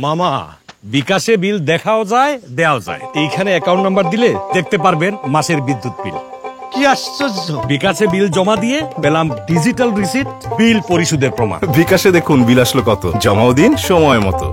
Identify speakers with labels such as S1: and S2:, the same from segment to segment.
S1: মামা বিকাশে বিল দেখাও যায় দেওয়াও যায়, এইখানে অ্যাকাউন্ট নাম্বার দিলে দেখতে পারবেন মাসের বিদ্যুৎ বিল।
S2: কি আশ্চর্য!
S1: বিকাশে বিল জমা দিয়ে পেলাম ডিজিটাল রিসিট, বিল পরিশোধের প্রমাণ।
S3: বিকাশে দেখুন বিল আসলো কত, জমাও দিন সময় মতো।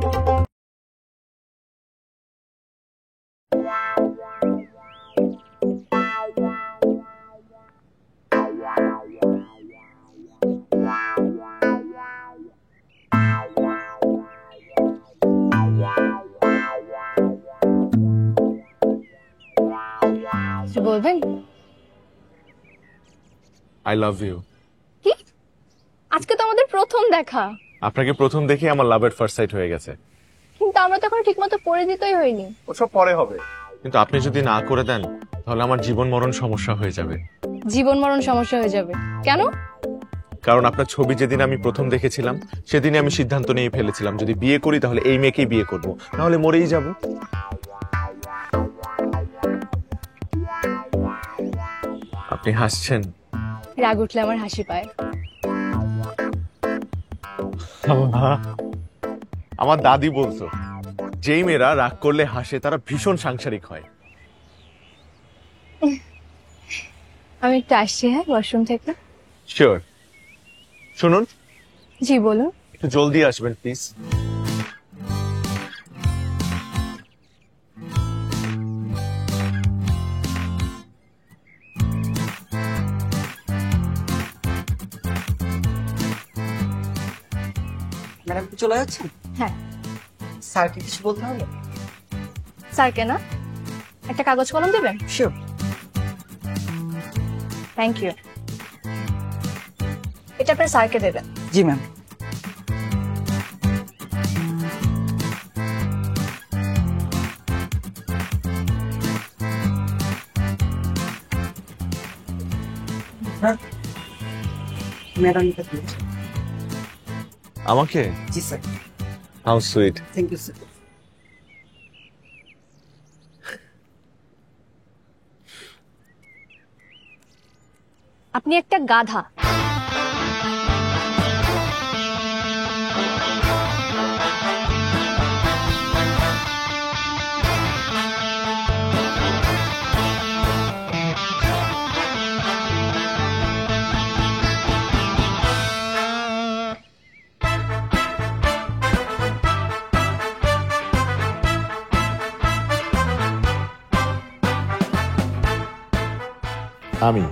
S4: বলবেন
S5: আই লাভ ইউ।
S4: কি? আজকে তো আমাদের প্রথম দেখা।
S5: আপনাকে প্রথম দেখে আমার লাভ এট ফার্স্ট সাইট হয়ে গেছে।
S4: কিন্তু আমরা তো এখন ঠিকমতো পরিচিতই হইনি।
S5: ওসব পরে হবে। কিন্তু আপনি যদি না করে দেন তাহলে আমার জীবন মরণ সমস্যা হয়ে যাবে।
S4: জীবন মরণ সমস্যা হয়ে যাবে কেন?
S5: কারণ আপনার ছবি যেদিন আমি প্রথম দেখেছিলাম সেদিনই আমি সিদ্ধান্ত নিয়ে ফেলেছিলাম যদি বিয়ে করি তাহলে এই মেয়েকেই বিয়ে করব, নাহলে মরেই যাব। আপনি হাসছেন।
S4: রাগ উঠলে আমার হাসি পায়।
S5: আমার দাদি বলতো যেই মেয়েরা রাগ করলে হাসে তারা ভীষণ সাংসারিক হয়।
S4: আমি একটু আসছি, হ্যাঁ, ওয়াশরুম থেকে।
S5: শিওর। শুনুন,
S4: জি বলুন।
S5: একটু জলদি আসবেন প্লিজ।
S2: ম্যাডাম কি চলে যাচ্ছেন?
S4: হ্যাঁ।
S2: স্যারকে কিছু বলতে হবে?
S4: স্যারকে না, একটা কাগজ কলম দেবেন?
S2: শিওর।
S4: Thank you. এটা আপনার স্যারকে দেবেন।
S2: জি ম্যাম। ম্যাডাম
S5: আমাকে?
S2: জি sir.
S5: How sweet.
S2: Thank you sir.
S4: আপনি একটা গাধা।
S6: আমি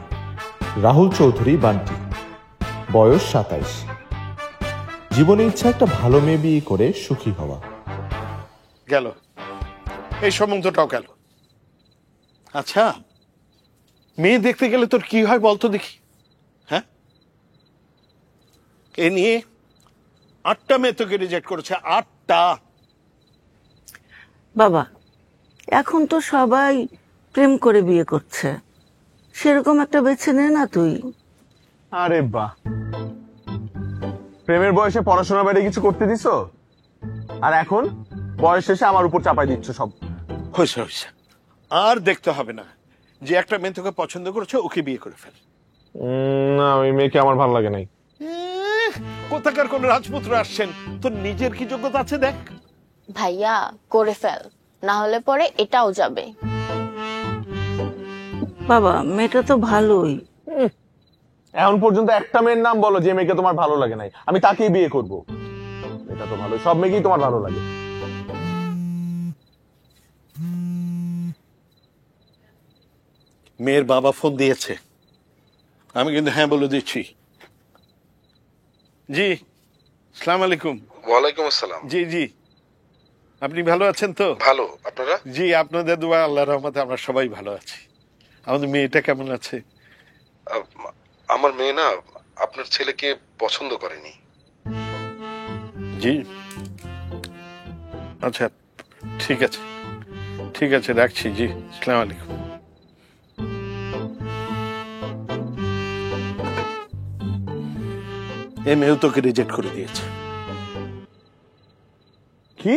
S6: রাহুল চৌধুরী বান্টি, বয়স 27। জীবনে ইচ্ছা একটা ভালো মেয়ে বিয়ে করে সুখী হওয়া।
S7: গেল এই সম্বন্ধটাও গেল। আচ্ছা, মেয়ে দেখতে গেলে তোর কি হয় বলতো দেখি? হ্যাঁ, এ নিয়ে 8টা মেয়ে তোকে রিজেক্ট করেছে। 8টা।
S8: বাবা, এখন তো সবাই প্রেম করে বিয়ে করছে, সেরকম একটা বেছে নে না তুই।
S5: আরে বাহ, প্রেমের বয়সে পড়াশোনার বাইরে কিছু করতে দিছো, আর এখন বয়স শেষে আমার উপর চাপাই দিচ্ছ সব।
S7: হয়েছে হয়েছে, আর দেখতে হবে না। যে একটা মেয়ে তোকে পছন্দ করেছে ওকে বিয়ে করে ফেল।
S5: না, ওই মেয়েকে আমার ভালো লাগে নাই।
S7: কোথাকার কোন রাজপুত্র আসছেন, তোর নিজের কি যোগ্যতা আছে দেখ।
S9: ভাইয়া করে ফেল, না হলে পরে এটাও যাবে।
S8: বাবা, মেয়েটা তো ভালোই।
S5: এখন পর্যন্ত একটা মেয়ের নাম বলো যে মেয়েকে তোমার ভালো লাগে নাই, আমি তাকেই বিয়ে করব। এটা তো ভালো, সব মেয়েকেই তোমার ভালো লাগে।
S7: মেয়ের বাবা ফোন দিয়েছে, আমি কিন্তু হ্যাঁ বলে দিচ্ছি। জি, আসসালামু আলাইকুম।
S10: ওয়ালাইকুম আসসালাম।
S7: জি জি, আপনি ভালো আছেন তো?
S10: ভালো, আপনারা?
S7: জি, আপনাদের দোয়া, আল্লাহর রহমতে আমরা সবাই ভালো আছি। আমাদের মেয়েটা কেমন আছে?
S10: আমার মেয়ে না আপনার ছেলেকে পছন্দ করেনি।
S7: জি, আচ্ছা, ঠিক আছে ঠিক আছে, রাখছি। জি, আসসালামু আলাইকুম। এই মেয়েও তোকে রিজেক্ট করে দিয়েছে।
S5: কি?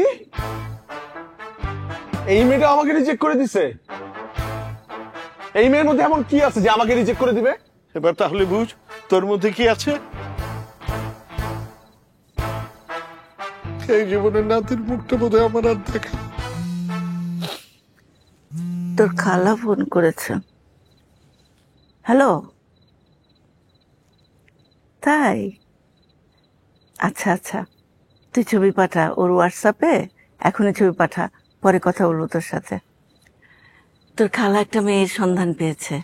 S5: এই মেয়েটা আমাকে রিজেক্ট করে দিছে? এই মেয়ের মধ্যে এমন কি আছে যে আমাকে রিজেক্ট করে দিবে?
S7: এবার তাহলে বুঝ তোর মধ্যে কি আছে। এই জীবনের নাতির মুখটা বোধহয় আমার আর দেখা।
S8: তোর খালা ফোন করেছে। হ্যালো, তাই? আচ্ছা আচ্ছা, তুই ছবি পাঠা ওর হোয়াটসঅ্যাপে, এখনই ছবি পাঠা, পরে কথা বলবো তোর সাথে। তোর খালা একটা মেয়ের সন্ধান পেয়েছে।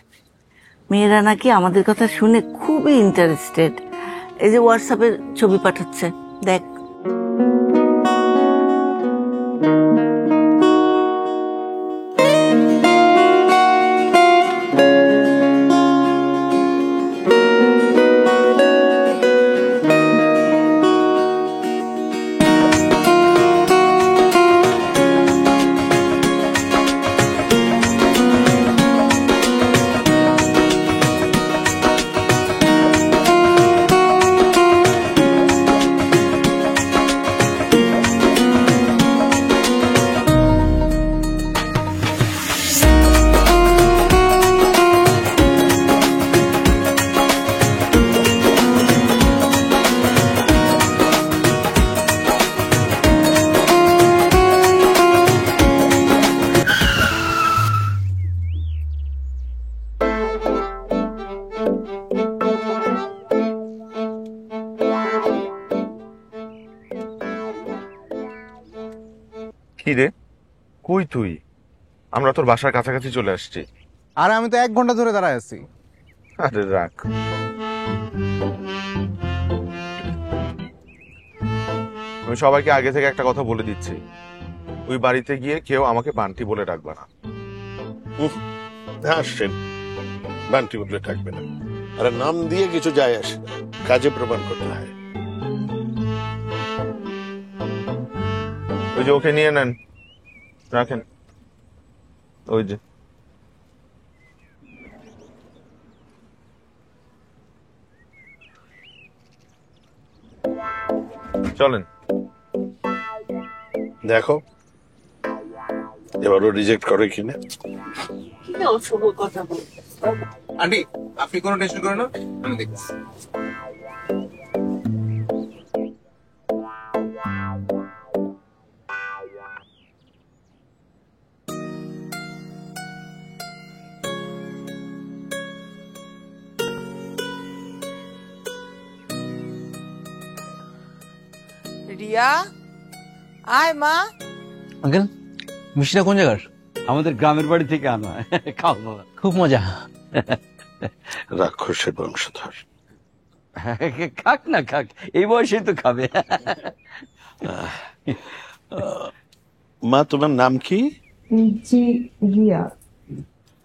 S8: মেয়েরা নাকি আমাদের কথা শুনে খুবই ইন্টারেস্টেড। এই যে হোয়াটসঅ্যাপে ছবি পাঠাচ্ছে, দেখ।
S5: কি রে, কই তুই? আমরা তোর বাসার কাছাকাছি চলে আসছি।
S11: আরে আমি তো 1 ঘন্টা ধরে দাঁড়ায় আছি।
S5: আরে রাখ, আমি সবাইকে আগে থেকে একটা কথা বলে দিচ্ছি, ওই বাড়িতে গিয়ে কেউ আমাকে বান্টি বলে ডাকবে না।
S7: আসছেন বান্টি বদলে থাকবে না, আর নাম দিয়ে কিছু যায় আসে না, কাজে প্রমাণ করতে হয়।
S5: ওই যে ওকে নিয়ে নেন, রাখেন। ওই যে চলেন,
S7: দেখো এবারও রিজেক্ট করে কিনা।
S11: আন্টি আপনি কোনো টেনশন করেন না, আমি দেখছি।
S2: রিয়া, আয় মা।
S11: আঙ্কেল মিষ্টিটা কোন জায়গার?
S1: আমাদের গ্রামের বাড়ি থেকে আনা। খাও বাবা।
S11: খুব মজা।
S7: রাক্ষসের বংশধর।
S1: খাক না খাক, এই বয়সে তো খাবে।
S7: মা তোমার নাম কি?
S2: জি রিয়া।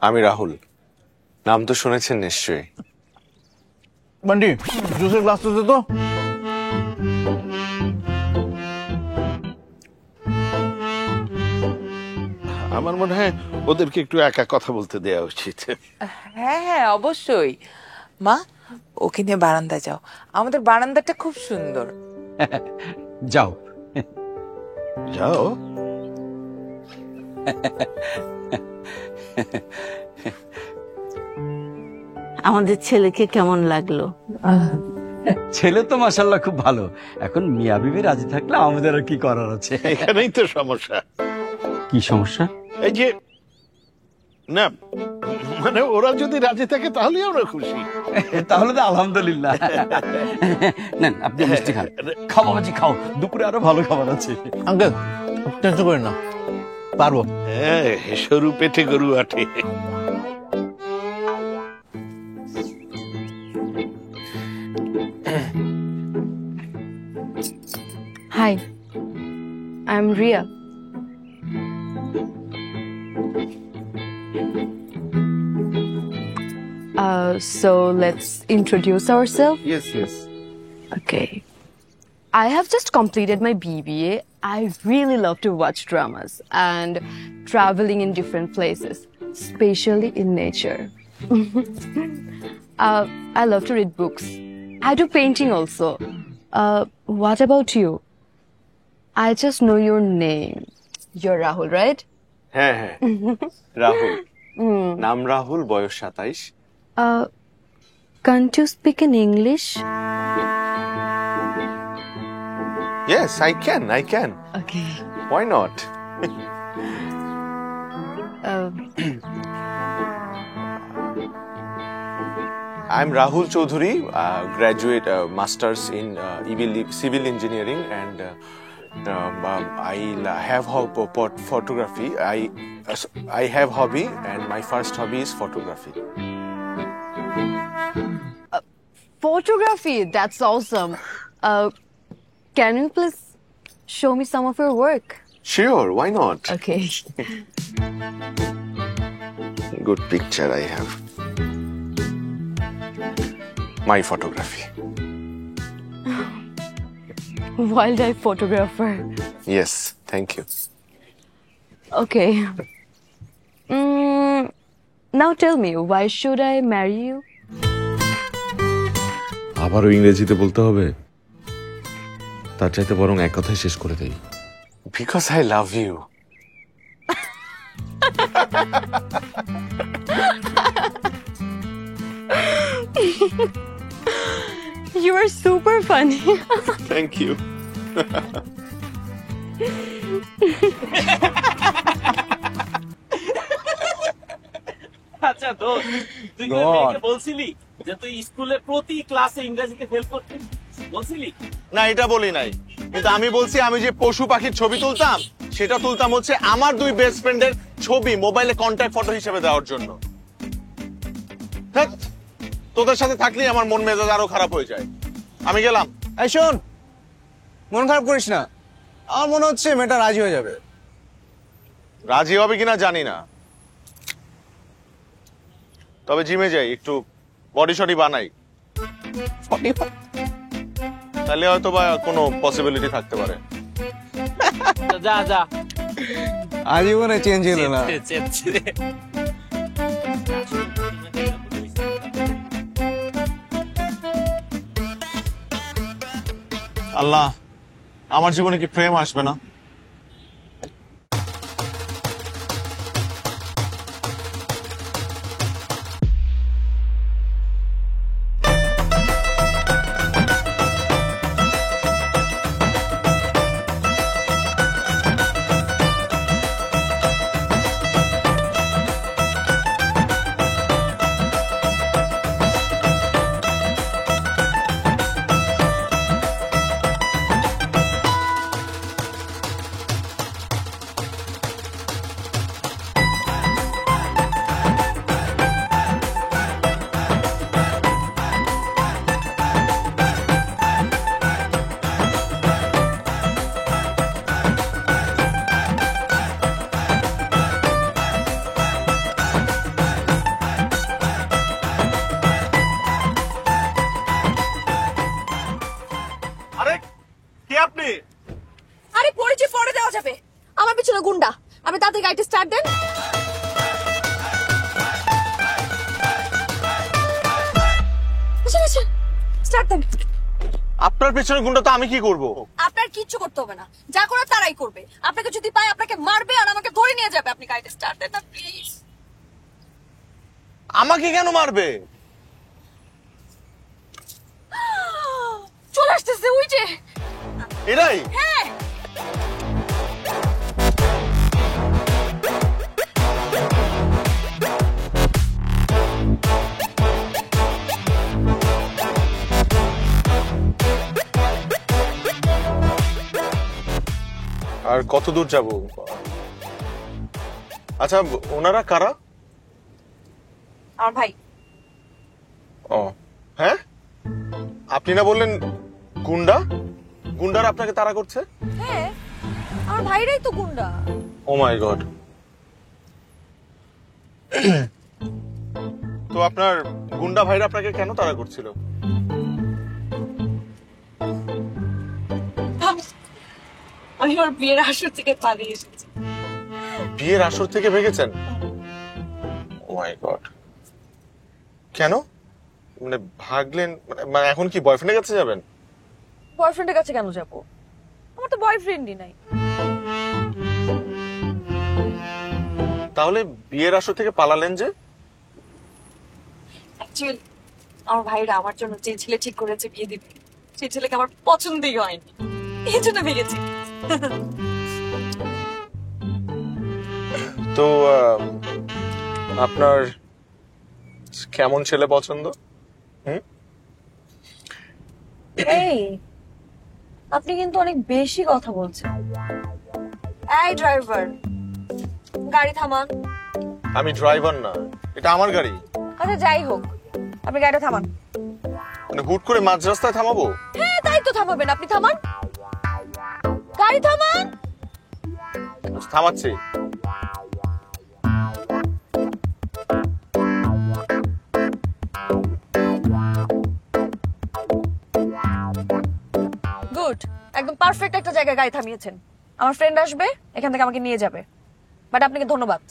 S5: আমি রাহুল। নাম তো শুনেছেন নিশ্চয়ই।
S11: বান্টি জুসের গ্লাস তো দে তো।
S7: আমার মনে হয় ওদেরকে একটু একা কথা বলতে দেওয়া উচিত।
S2: হ্যাঁ হ্যাঁ অবশ্যই। মা ওকে নিয়ে বারান্দায় যাও, আমাদের বারান্দাটা খুব সুন্দর।
S1: যাও
S7: যাও।
S8: আমাদের ছেলেকে কেমন লাগলো?
S1: ছেলে তো মাশাআল্লাহ খুব ভালো। এখন মিয়া বিবি রাজি থাকলে আমাদের আর কি করার আছে।
S7: এখানেই তো সমস্যা।
S1: কি সমস্যা?
S7: এই যে না, মানে ওরা যদি রাজি থাকে তাহলেই আমরা খুশি।
S1: তাহলে তো আলহামদুলিল্লাহ। নেন আপনি মিষ্টি খান। খাও বাবাজি খাও, দুপুরে আরো ভালো খাবার আছে।
S11: আঙ্কেল টেনশন করেন না, পারবো।
S7: হ্যাঁ, সরু পেটে গরু আটে।
S4: Hi, I'm Ria. So let's introduce ourselves.
S11: Yes.
S4: Okay. I have just completed my BBA. I really love to watch dramas and traveling in different places, especially in nature. I love to read books. I do painting also. What about you? I just know your name. You're Rahul, right?
S5: হ্যাঁ হ্যাঁ, রাহুল। নাম রাহুল, বয়স 27।
S4: Can't you speak in English?
S5: Yes, I can.
S4: Okay.
S5: Why not? I'm Rahul Chaudhary, graduate masters in civil engineering, and I have photography. I have hobby, and my first hobby is photography.
S4: Photography, that's awesome. Can you please show me some of your work?
S5: Sure, why not?
S4: Okay.
S5: Good picture I have. My photography.
S4: Wildlife photographer.
S5: Yes, thank you.
S4: Okay. Now tell me, why should I marry you?
S6: আবারও ইংরেজিতে বলতে হবে? তার চাইতে বরং এক কথায় শেষ করে দেই।
S5: Because I love you.
S4: You are super funny.
S5: Thank you.
S12: আচ্ছা তো তুই কি মেয়েকে বলছিলি যে তুই স্কুলে প্রতি ক্লাসে ইংরেজিতে ফেল করতিস? বলছিলি?
S5: না, এটা বলি নাই, কিন্তু আমি বলছি আমি যে পশু পাখির ছবি তুলতাম সেটা তুলতাম হচ্ছে আমার দুই বেস্ট ফ্রেন্ডের ছবি মোবাইলে কন্ট্যাক্ট ফটো হিসেবে দেওয়ার জন্য। ধ্যাৎ, তোদের সাথে থাকলেই আমার মন মেজাজ আরো খারাপ হয়ে যায়। আমি গেলাম।
S11: এই শোন, মন খারাপ করিস না, আমার মনে হচ্ছে মেয়েটা রাজি হয়ে যাবে।
S5: রাজি হবে কিনা জানি না, তবে জিমে যাই, একটু বডি শডি বানাই, তাহলে হয়তো বা কোনো পসিবিলিটি থাকতে পারে।
S12: যা যা,
S11: আজীবনে চেঞ্জ হলো না।
S5: আল্লাহ, আমার জীবনে কি প্রেম আসবে না?
S4: আরে পরিচয় পরে দেওয়া যাবে, আমার পিছনে গুন্ডা, আপনি তাতে গাড়িটা স্টার্ট দেন। স্টার্ট দেন।
S5: আপনার পেছনে গুন্ডা তো আমি কি করব?
S4: আপনার কিচ্ছু করতে হবে না, যা করার তারাই করবে। আপনাকে যদি পায় আপনাকে মারবে আর আমাকে ধরে নিয়ে যাবে। আপনি গাড়িটা স্টার্ট দেন না প্লিজ।
S5: আমাকে কেন মারবে?
S4: চলে আসতেছে ওই যে।
S5: এরাই?
S4: হ্যাঁ।
S5: আর কত দূর যাব? আচ্ছা, ওনারা কারা?
S4: আমার ভাই।
S5: ও হ্যাঁ, আপনি না বললেন গুন্ডা? গুন্ডারা আপনাকে তাড়া করছে?
S4: হ্যাঁ, আমার ভাইরাই তো গুন্ডা।
S5: ও মাই গড। তো আপনার গুন্ডা ভাইরা আপনাকে কেন তাড়া করছিল?
S4: আমি ওর বিয়ের আসর থেকে পালিয়ে এসেছি।
S5: বিয়ের আসর থেকে ভেগেছেন? ও মাই গড। কেন মানে ভাগলেন? মানে এখন কি বয়ফ্রেন্ডের কাছে যাবেন?
S4: বয়ফ্রেন্ডের কাছে কেন যাব? আমার তো বয়ফ্রেন্ডই নাই।
S5: তাহলে বিয়ের আসর থেকে পালালেন যে?
S4: অ্যাকচুয়ালি আমার ভাইরা আমার জন্য যে ছেলে ঠিক করেছে বিয়ে দিবে, সেই ছেলেকে আমার পছন্দই হয়নি।
S13: এই জন্য ভেঙেছি।
S5: তো আপনার কেমন ছেলে পছন্দ?
S13: এই আপনি কিন্তু অনেক বেশি কথা বলছেন। এই ড্রাইভার, গাড়ি থামান।
S5: আমি ড্রাইভার না, এটা আমার গাড়ি।
S13: আচ্ছা যাই হোক, আপনি গাড়িটা থামান।
S5: মানে হুট করে মাঝ রাস্তায় থামাবো?
S13: হ্যাঁ তাই তো, থামাবেন আপনি, থামান, গাড়ি থামান।
S5: থামাচ্ছি।
S13: গুড, একদম পারফেক্ট একটা জায়গায় গাড়ি থামিয়েছেন। আমার ফ্রেন্ড আসবে, এখান থেকে আমাকে নিয়ে যাবে। বাট আপনাকে ধন্যবাদ।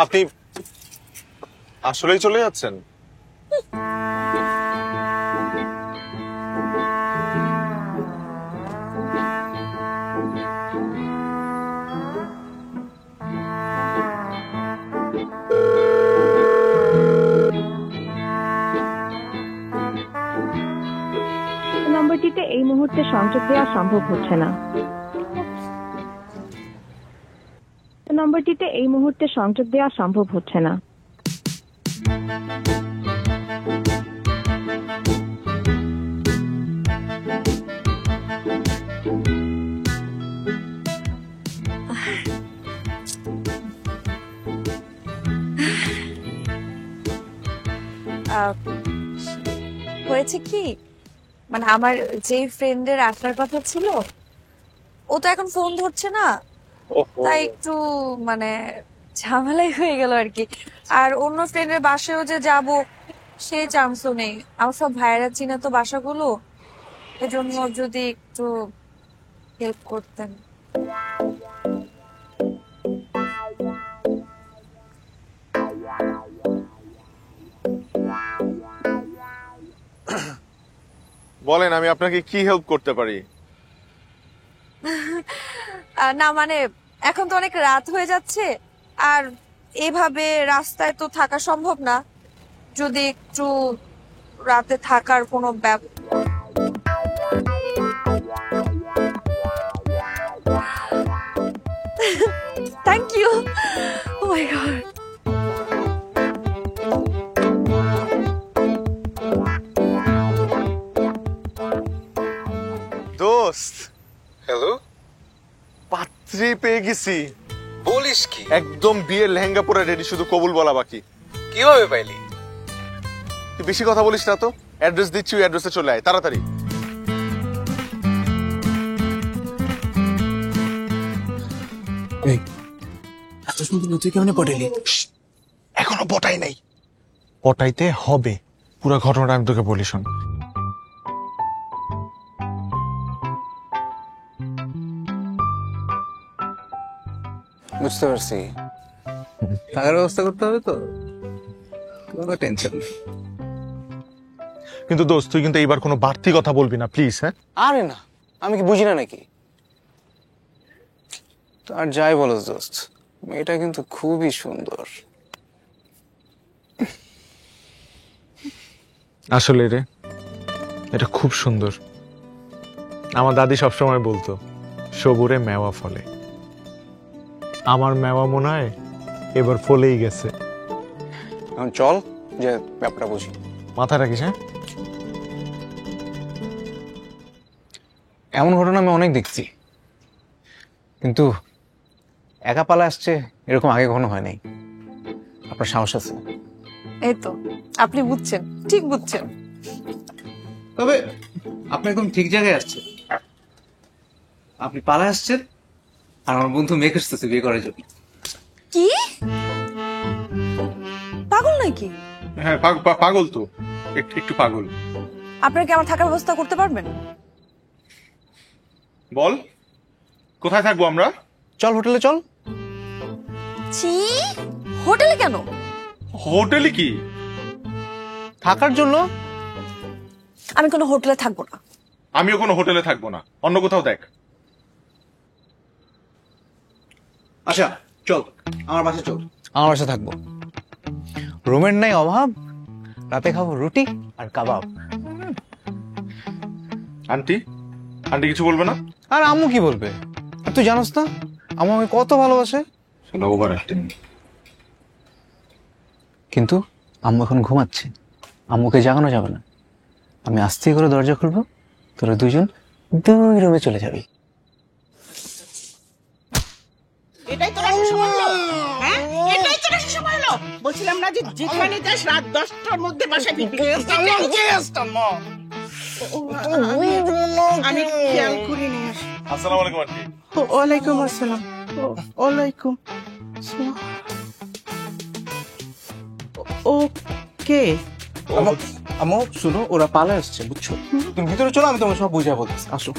S5: আপনি আসলেই চলে যাচ্ছেন?
S14: নম্বরটিতে এই মুহূর্তে সংযোগ দেওয়া সম্ভব হচ্ছে না। নম্বরটিতে এই মুহূর্তে সংযোগ দেওয়া সম্ভব হচ্ছে না।
S13: হয়েছে কি, মানে আমার যে ফ্রেন্ডের আসার কথা ছিল ও তো এখন ফোন ধরছে না, তাই একটু মানে ঝামেলাই হয়ে গেল আর কি। আর অন্য ফ্রেন্ডের বাসায়ও যে যাব সেই চান্সও নেই। আমার সব ভাইয়েরা চিনে তো বাসাগুলো, এজন্য যদি একটু হেল্প করতেন।
S5: বলেন, আমি আপনাকে কি হেল্প করতে পারি?
S13: না মানে এখন তো অনেক রাত হয়ে যাচ্ছে, আর এভাবে রাস্তায় তো থাকা সম্ভব না। যদি একটু রাতে থাকার কোনো thank you. Oh my god.
S5: দোস্ত,
S10: হ্যালো,
S5: পাত্রী পেয়ে গেছি।
S10: বলিস কি?
S5: একদম বিয়ের লেহেঙ্গা পরে রেডি, শুধু কবুল বলা বাকি।
S10: কিভাবে পাইলি?
S5: তুই বেশি কথা বলিস না তো। অ্যাড্রেস দিচ্ছি, ওই অ্যাড্রেসে চলে আয় তাড়াতাড়ি।
S11: এত সুন্দর তুই কেমনে পটাইলি?
S5: এখনো পটাই নাই, পটাইতে হবে। পুরো ঘটনাটা আমি তোকে বলি, শোন।
S11: বুঝতে পারছি, টাকার ব্যবস্থা করতে হবে তো, কোনো টেনশন নেই।
S5: কিন্তু দোস্ত, তুই কিন্তু এইবার কোনো বাড়তি কথা বলবি না প্লিজ। হ্যাঁ
S11: আরে না, আমি কি বুঝি না নাকি? তো আর যাই বলো দোস্ত, মেয়েটা কিন্তু খুবই সুন্দর।
S5: আসলে রে, এটা খুব সুন্দর। আমার দাদি সবসময় বলতো, সবুরে মেওয়া ফলে। আমার মেওয়া মনে হয় এবার ফলেই গেছে।
S11: এখন চল যে ব্যাপারটা বুঝি।
S5: মাথায় রাখিস। হ্যাঁ,
S11: এমন ঘটনা আমি অনেক দেখছি, কিন্তু একা পালা আসছে এরকম আগে কখনো হয় নাই। আপনার সাহস আছে।
S13: এই তো আপনি বুঝছেন, ঠিক বুঝছেন।
S11: তবে আপনি একদম ঠিক জায়গায় আসছেন। আপনি পালা আসছেন, আর আমার বন্ধু মেয়ে খুঁজতেছে বিয়ে করার জন্য।
S13: কি পাগল নাকি?
S5: হ্যাঁ পাগল তো, একটু পাগল।
S13: আপনারা কি আমার থাকার ব্যবস্থা করতে পারবেন?
S5: বল, কোথায় থাকবো আমরা?
S11: চল হোটেলে চল।
S13: ছি, হোটেলে কেন?
S5: হোটেলে কি
S11: থাকার জন্য?
S13: আমি কোনো হোটেলে থাকবো না।
S5: আমিও কোনো হোটেলে থাকবো না, অন্য কোথাও দেখ।
S11: আচ্ছা চল আমার বাসায় চল। আমার বাসায় থাকবো, রুমের নাই অভাব, রাতে খাবো রুটি আর কাবাব।
S5: আন্টি, আন্টি কিছু বলবে না?
S11: আর আম্মু কি বলবে? আর তুই জানোস না আম্মু আমাকে কত ভালোবাসে।
S5: Over acting.
S11: কিন্তু আম্মু এখন ঘুমাচ্ছে, আম্মুকে জাগানো যাবে না। আমি আস্তে করে দরজা খুলবো, তোরা দুজন 2 রুমে চলে যাবি।
S15: এটাই তোরা সময় হলো? হ্যাঁ, এটাই তোরা সময় হলো? বলছিলাম না যে যেখানে যাস রাত 10টার মধ্যে বাসায় ফিরবি। আমি খেয়াল করিনি।
S5: আসসালামু আলাইকুম আন্টি।
S15: ওয়ালাইকুম আসসালাম। ওয়ালাইকুম। ওকে।
S11: আম্মু শুনো, ওরা পালা আসছে বুঝছো? তুমি ভিতরে চলো, আমি তোমার সব বুঝা বলতেছি। আসো।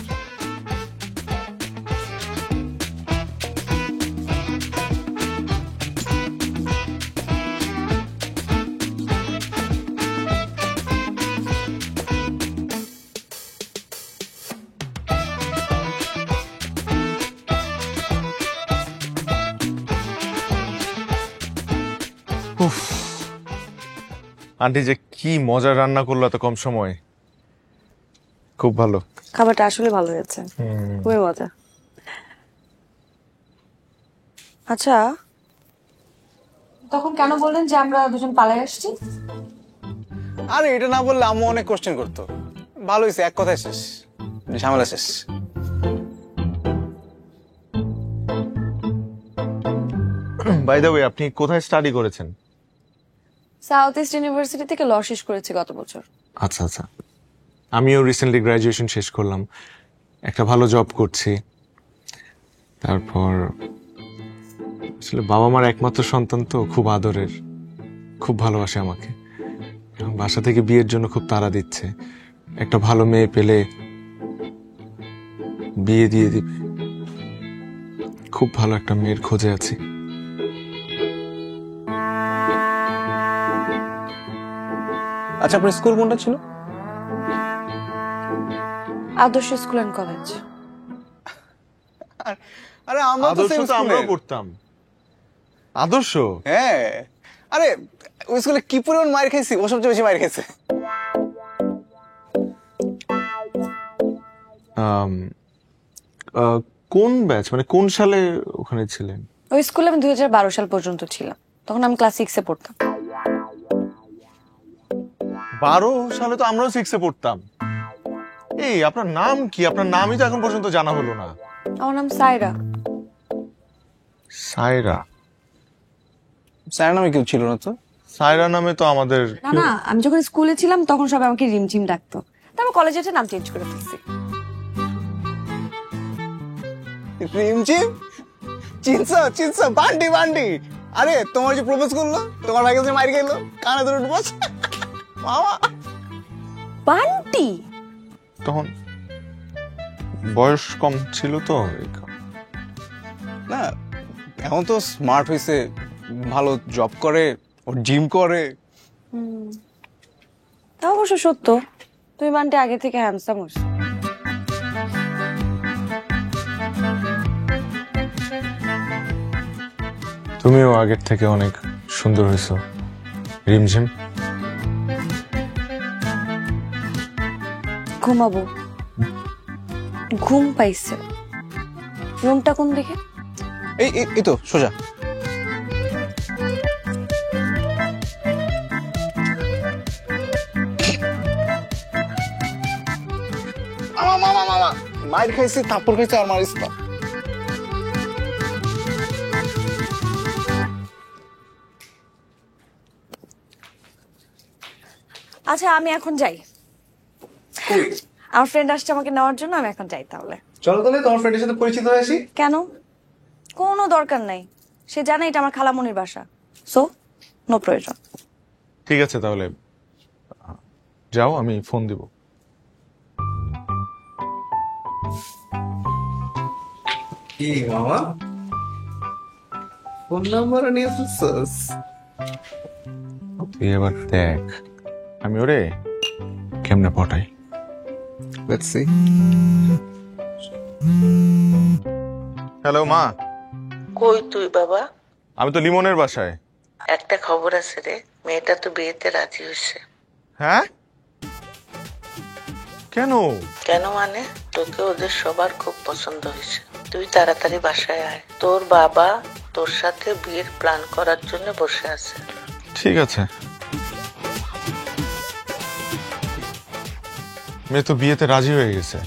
S5: আন্টি যে কি মজার রান্না করলো এত কম সময়ে, খুব ভালো।
S13: খাবারটা আসলে ভালো হয়েছে, খুবই মজা। আচ্ছা, তখন কেন বললেন যে আমরা দুজন পালাই আসছি?
S11: আরে এটা না বললে আম্মু অনেক কোশ্চেন করতো। ভালো হয়েছে, এক কথায় শেষ, ঝামেলা শেষ।
S5: বাই দ্য ওয়ে, আপনি কোথায় স্টাডি করেছেন?
S13: সাউথ ইস্ট ইউনিভার্সিটি থেকে ল শেষ করেছি গত বছর।
S5: আচ্ছা আচ্ছা, আমিও রিসেন্টলি গ্রাজুয়েশন শেষ করলাম, একটা ভালো জব করছি। তারপর আসলে বাবা মার একমাত্র সন্তান তো, খুব আদরের, খুব ভালোবাসে আমাকে। এবং বাসা থেকে বিয়ের জন্য খুব তাড়া দিচ্ছে, একটা ভালো মেয়ে পেলে বিয়ে দিয়ে দিবে। খুব ভালো একটা মেয়ের খোঁজে আছি।
S11: আচ্ছা, আপনার স্কুল কোনটা ছিল?
S13: আদর্শ স্কুল এন্ড কলেজ।
S11: আরে আমরা তো সেম স্কুলে
S5: আমরাও পড়তাম। আদর্শ?
S11: হ্যাঁ। আরে ওই স্কুলে কি পরিমাণ মার খাইছি, ও সবচেয়ে বেশি মার খাইছে।
S5: কোন ব্যাচ, মানে কোন সালে ওখানে ছিলেন?
S13: ওই স্কুলে আমি 2012 সাল পর্যন্ত ছিলাম, তখন আমি ক্লাস 6 এ পড়তাম।
S5: 12 সালে তো আমরাও 6 এ পড়তাম। এই আপনার নাম কি? আপনার নামই তো এখন পর্যন্ত জানা হলো না।
S13: আমার নাম সায়রা।
S5: সায়রা?
S11: সায়রা নামে কেউ ছিল না তো।
S5: সায়রা নামে তো আমাদের
S13: না না, আমি যখন স্কুলে ছিলাম তখন সবাই আমাকে রিমঝিম ডাকতো, তারপর কলেজে এসে নাম চেঞ্জ করে ফেলছি।
S11: রিমঝিম? চিনসা চিনসা, বান্ডি বান্ডি। আরে তোমার যে প্রপোজ করলো, তোমার ভাই কাছে মার গেল, কানে ধরে বস মামা।
S13: বান্টি?
S5: তখন বয়স কম ছিল তো।
S11: না, এখন তো স্মার্ট হয়েছে, ভালো জব করে, ওর জিম করে।
S13: তা অবশ্য সত্য, তুমি বান্টি আগে থেকে হ্যান্ডসাম হইছো।
S5: তুমিও আগের থেকে অনেক সুন্দর হয়েছো রিমঝিম।
S13: ঘুমাবো, ঘুম পাইছে। রুমটা কোন দিকে?
S11: এই তো সোজা। মামা মার খাইছি, থাপ্পড় খাইছি, আর মারিস না।
S13: আচ্ছা, আমি এখন যাই। আমার ফ্রেন্ড আসছে আমাকে নেওয়ার জন্য, আমি এখন যাই তাহলে।
S11: চলো তাহলে তোমার ফ্রেন্ডের সাথে পরিচিত হয়ে আসি।
S13: কেন? কোনো দরকার নাই, সে জানে এটা আমার খালামনির বাসা, সো নো প্রয়োজন।
S5: ঠিক আছে তাহলে যাও, আমি ফোন দিব।
S11: কি মামা, ফোন নাম্বার নিয়ে আসছিস?
S5: তুই এবার দেখ আমি ওরে কেমনে পটাই।
S11: Let's see.
S5: হ্যালো মা।
S16: কই তুই বাবা?
S5: আমি তো লিমনের বাসায়।
S16: একটা খবর আছে রে, মেয়েটা তো বিয়েতে রাজি হয়েছে।
S5: হ্যাঁ? কেন?
S16: কেন মানে? তোকে ওদের সবার খুব পছন্দ হয়েছে। তুই তাড়াতাড়ি বাসায় আয়, তোর বাবা তোর সাথে বিয়ের প্ল্যান করার জন্য বসে আছে।
S5: ঠিক আছে। মেয়ে তো বিয়েতে রাজি হয়ে গেছে।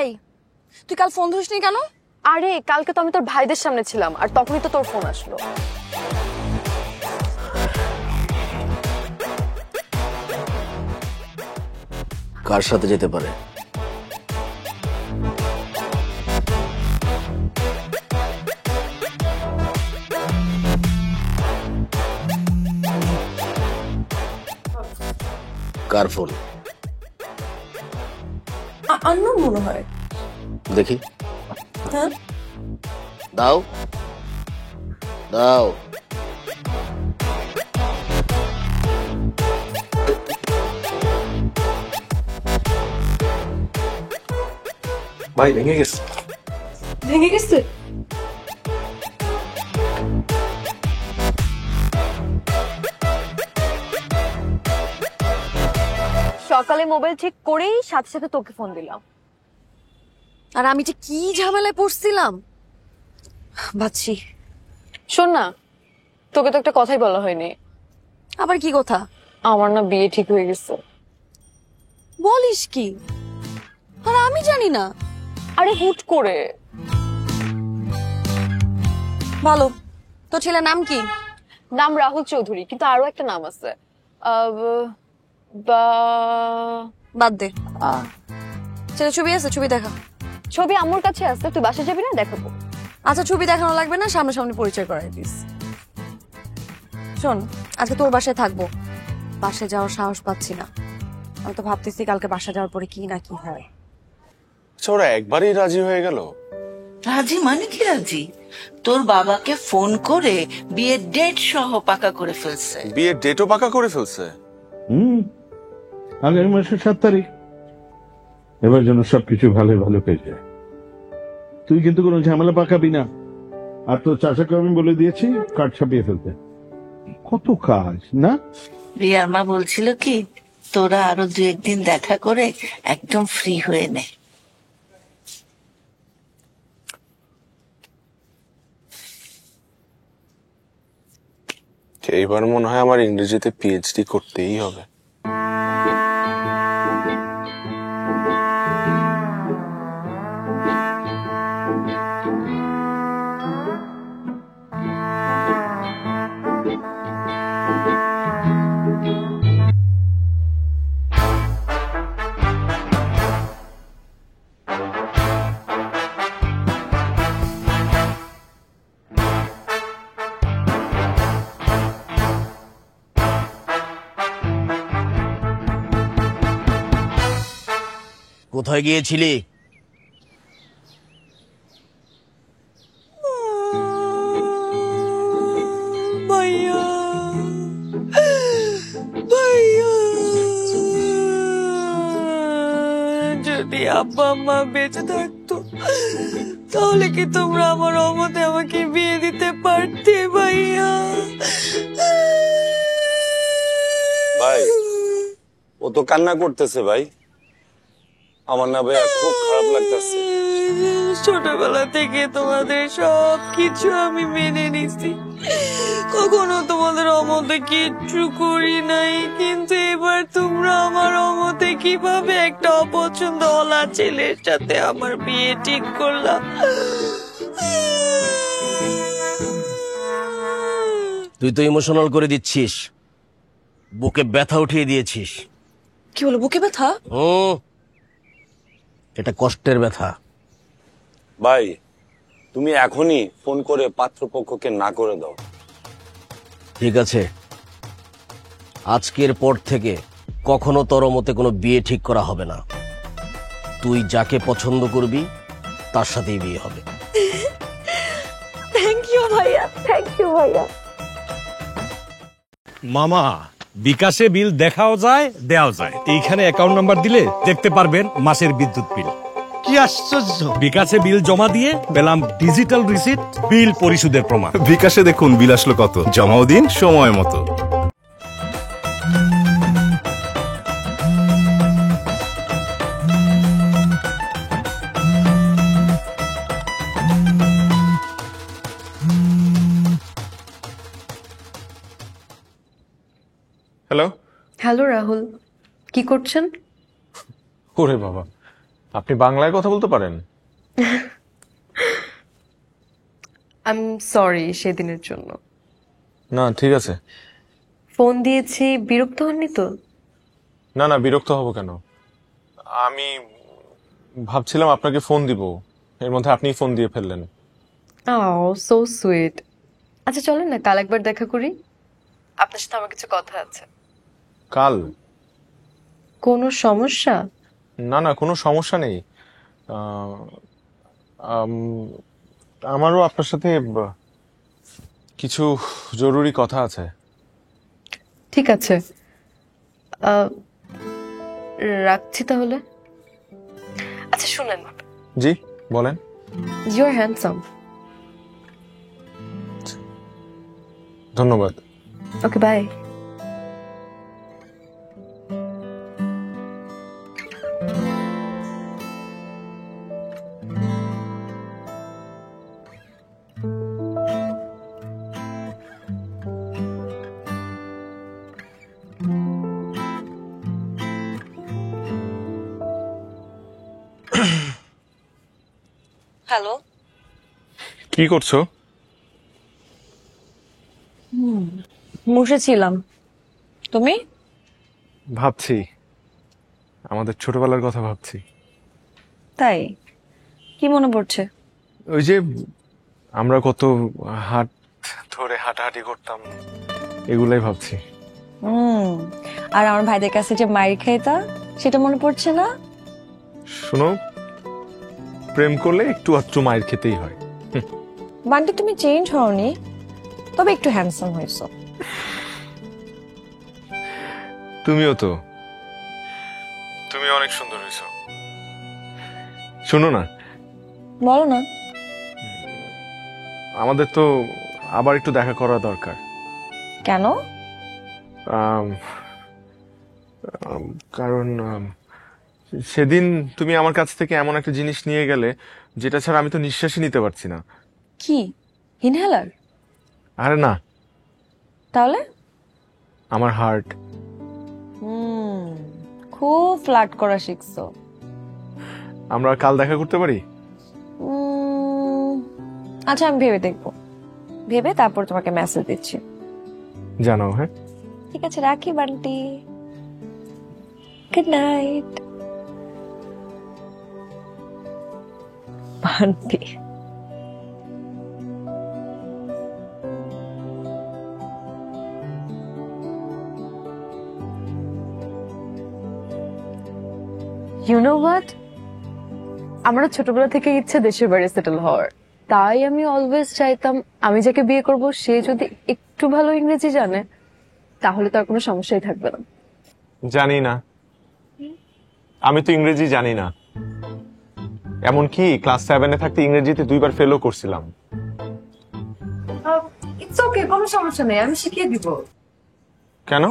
S13: এই তুই কাল ফোন ধরিসনি কেন?
S4: আরে কালকে তো আমি তোর ভাইদের সামনে ছিলাম আর তখনই তো তোর ফোন আসলো।
S17: কার সাথে যেতে পারে? কার ফোন?
S13: আন্নোন মনে হয়।
S17: দেখি।
S13: হ্যাঁ
S17: দাও দাও।
S11: ভাই ভেঙে গেছে।
S13: ভেঙে গেছে?
S4: সকালে মোবাইল ঠিক করেই সাথে সাথে তোকে ফোন দিলাম।
S13: আর আমি যে কি ঝামেলায় পড়ছিলাম ভাবছি।
S4: শোন না, তোকে তো একটা কথাই বলা হয়নি।
S13: আবার কি কথা?
S4: আমার না বিয়ে ঠিক হয়ে গেছে।
S13: বলিস কি? আর আমি জানি না।
S4: আরে হুট করে।
S13: ভালো। তো ছেলের নাম কি?
S4: নাম রাহুল চৌধুরী, কিন্তু আরো একটা নাম আছে।
S13: বাদ দে। ছেলে ছবি আছে? ছবি দেখা।
S4: ছবি আম্মুর কাছে আছে, তুই বাসা যাবি না? দেখাবো।
S13: আচ্ছা ছবি দেখানো লাগবে না, সামনাসামনি পরিচয় করাই দিস। শোন, আজকে তোর বাসায় থাকবো। বাসায় যাওয়ার সাহস পাচ্ছি না। আমি তো ভাবতেছি কালকে বাসা যাওয়ার পরে কি না কি হয়।
S5: আচ্ছা ওরা একবারই রাজি হয়ে গেল?
S16: রাজি মানে কি রাজি? তোর বাবাকে ফোন করে বিয়ের ডেট সহ পাকা করে ফেলছে।
S5: বিয়ের ডেটও পাকা করে ফেলছে?
S7: আগামী মাসের 7 তারিখ। এবার যেন সবকিছু ভালো ভালো হয়ে যায়। তুই কিন্তু কোনো ঝামেলা পাকাবি না। আর তোর চাচাকে আমি বলে দিয়েছি কার্ড ছাপিয়ে ফেলতে। কত কাজ না?
S16: রিয়ার মা বলছিল কি তোরা আরো 2-1 দিন দেখা করে একদম ফ্রি হয়ে নে।
S5: এইবার মনে হয় আমার ইংরেজিতে পিএইচডি করতেই হবে।
S17: কোথায় গিয়েছিলি?
S13: ভাইয়া ভাইয়া, যদি আব্বা আম্মা বেঁচে থাকতো তাহলে কি তোমরা আমার অমতে আমাকে বিয়ে দিতে পারতে ভাইয়া?
S18: ভাই ও তো কান্না করতেছে ভাই। আমার না ভাইয়া খুব খারাপ লাগতেছে।
S13: ছোটবেলা থেকে তোমাদের সবকিছু আমি মেনে নিছি, কখনো তোমাদের অমতে কিচ্ছু করি নাই, কিন্তু এবার তোমরা আমার অমতে কিভাবে একটা অপছন্দ ওলা ছেলের সাথে আমার বিয়ে ঠিক করলাম।
S17: তুই তো ইমোশনাল করে দিচ্ছিস, বুকে ব্যথা উঠিয়ে দিয়েছিস।
S13: কি বলো বুকে ব্যথা?
S17: এটা কষ্টের ব্যথা।
S18: ভাই তুমি এখনই ফোন করে পাত্রপক্ষকে না করে দাও।
S17: ঠিক আছে, আজকের পর থেকে কখনো তোর মতে কোনো বিয়ে ঠিক করা হবে না। তুই যাকে পছন্দ করবি তার সাথেই বিয়ে হবে।
S13: থ্যাংক ইউ ভাইয়া, থ্যাংক ইউ ভাইয়া।
S1: মামা বিকাশে বিল দেখাও যায় দেওয়াও যায়, এইখানে অ্যাকাউন্ট নাম্বার দিলে দেখতে পারবেন মাসের বিদ্যুৎ বিল।
S19: কি আশ্চর্য!
S1: বিকাশে বিল জমা দিয়ে পেলাম ডিজিটাল রিসিট, বিল পরিশোধের প্রমাণ।
S3: বিকাশে দেখুন বিল আসলো কত, জমাও দিন সময় মতো।
S20: হ্যালো।
S4: হ্যালো রাহুল, কি করছেন?
S20: ওরে বাবা, আপনি বাংলায় কথা বলতে পারেন?
S4: আই এম সরি সেদিনের জন্য।
S20: না ঠিক আছে।
S4: ফোন দিয়েছি, বিরক্ত হননি তো?
S20: না না, বিরক্ত হব কেন? আমি ভাবছিলাম আপনাকে ফোন দিব, এর মধ্যে আপনিই ফোন দিয়ে ফেললেন।
S4: Oh, so sweet. আচ্ছা চলেন না কাল একবার দেখা করি, আপনার সাথে আমার কিছু কথা আছে।
S20: কাল?
S4: কোনো সমস্যা?
S20: না না, কোনো সমস্যা নেই। আমারও আপনার সাথে কিছু জরুরি কথা আছে।
S4: ঠিক আছে, রাখছি তাহলে। আচ্ছা শুনেন।
S20: জি বলেন।
S4: You are handsome.
S20: ধন্যবাদ।
S4: Okay bye. হ্যালো।
S20: কি করছো?
S13: বসেছিলাম। তুমি?
S20: ভাবছি, আমাদের ছোটবেলার কথা ভাবছি।
S13: তাই? কি মনে পড়ছে?
S20: ওই যে আমরা কত হাত ধরে হাঁটাহাঁটি করতাম, এগুলাই ভাবছি।
S13: আর আমার ভাইদের কাছে যে মাইর খাইতা, সেটা মনে পড়ছে না?
S20: শোনো, প্রেম করলে একটু আধটু মায়ের খেতেই হয়।
S13: বান্টি তুমি চেঞ্জ হওনি, তবে একটু হ্যান্ডসাম হয়েছো।
S20: তুমিও তো, তুমি অনেক সুন্দর হয়েছো। শোনো না।
S13: বলো না।
S20: আমাদের তো আবার একটু দেখা করা দরকার।
S13: কেন?
S20: কারণ সেদিন তুমি আমার কাছ থেকে এমন একটা জিনিস নিয়ে গেলে যেটা ছাড়া আমি তো নিঃশ্বাসই নিতে পারছি না।
S13: কি? ইনহেলার?
S20: আরে না।
S13: তাহলে?
S20: আমার হার্ট।
S13: খুব ফ্লার্ট করা শিখছো।
S20: আমরা কাল দেখা করতে পারি?
S13: আচ্ছা আমি ভেবে দেখবো, ভেবে তারপর তোমাকে মেসেজ দিচ্ছি।
S20: জানাও। হ্যাঁ
S13: ঠিক আছে, রাখি Bunty. Good night Bunty.
S4: You know what, আমারও ছোটবেলা থেকে ইচ্ছে দেশের বাড়ি সেটেল হওয়ার। তাই আমি অলওয়েজ চাইতাম আমি যাকে বিয়ে করব সে যদি একটু ভালো ইংরেজি জানে, তাহলে তো আর কোনো সমস্যাই থাকবে না।
S20: জানি না, আমি তো ইংরেজি জানি না। এমনকি ক্লাস 7-এ থাকতে ইংরেজিতে 2বার ফেলও করছিলাম।
S4: ইটস ওকে, কোনো সমস্যা নেই, আমি শিখিয়ে দিব।
S20: কেন?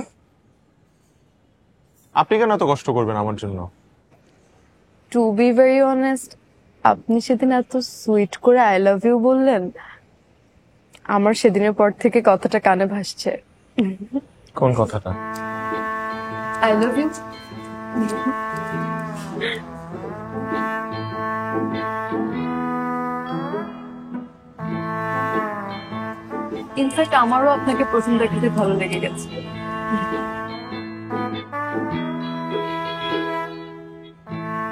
S20: আপনি কেন এত কষ্ট করবেন আমার জন্য?
S4: টু বি ভেরি অনেস্ট, আপনি সেদিন এত সুইট করে আই লাভ ইউ বললেন, আমার সেদিনের পর থেকে কথাটা কানে ভাসছে।
S20: কোন কথাটা?
S4: I love you. ইনফ্যাক্ট আমারও আপনাকে প্রথম দেখাতে ভালো লেগে গেছে।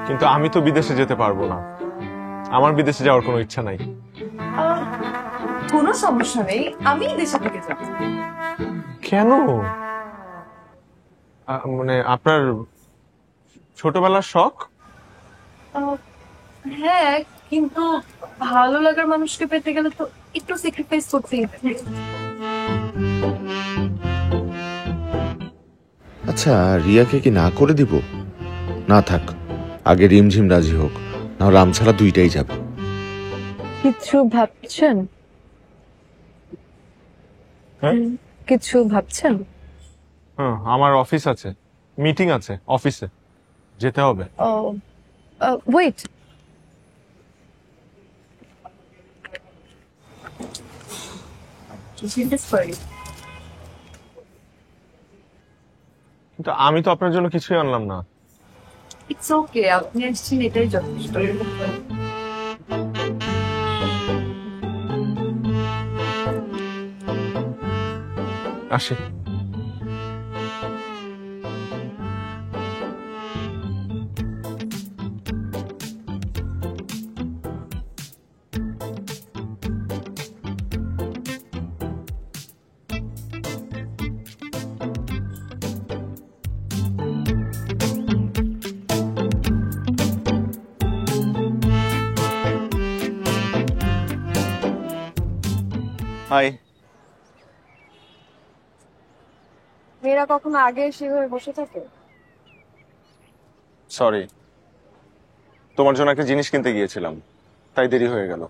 S20: কিন্তু আমি তো বিদেশে যেতে পারবো না, আমার বিদেশে যাওয়ার কোনো ইচ্ছা নাই।
S4: কোনো সমস্যা নেই, আমি দেশে থেকে যাব।
S20: কেন? মানে আপনার ছোটবেলার শখ?
S4: হ্যাঁ, কিন্তু ভালো লাগার মানুষকে পেতে গেলে তো একটু স্যাক্রিফাইস করতেই হবে।
S6: আচ্ছা, রিয়াকে কি না করে দিব? না থাক, আগে রিমঝিম রাজি হোক, নাহলে আমছাড়া দুইটাই যাবে।
S4: কিছু ভাবছেন? কিছু ভাবছেন?
S20: হ্যাঁ, আমার অফিস আছে, মিটিং আছে, অফিসে যেতে হবে।
S4: ওয়েট,
S20: কিন্তু আমি তো আপনার জন্য কিছুই আনলাম না।
S4: ইটস ওকে, আপনি আসছেন এটাই যথেষ্ট।
S20: আসি।
S5: হাই।
S13: মেয়েরা কখনো আগে সেভাবে বসে থাকে?
S20: সরি, তোমার জন্য একটা জিনিস কিনতে গিয়েছিলাম, তাই দেরি হয়ে গেল।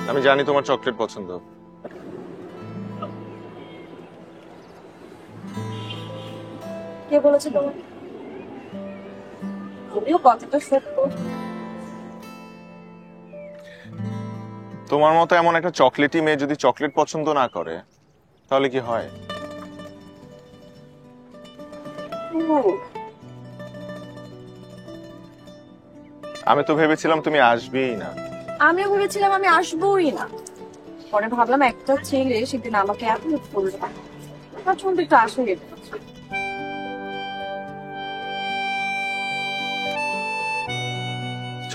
S20: আমি জানি তোমার চকলেট পছন্দ।
S13: কে বলেছে তোমাকে? যদিও কথাটা সত্য।
S20: তোমার মতো এমন একটা চকলেটি মেয়ে যদি চকলেট পছন্দ না করে তাহলে কি হয়? আমি তো ভেবেছিলাম তুমি আসবেই না।
S13: আমিও ভেবেছিলাম আমি আসবোই না, পরে ভাবলাম একটা ছেলে সেদিন আমাকে এত হেল্প করলো, তার জন্য একটু আসলে।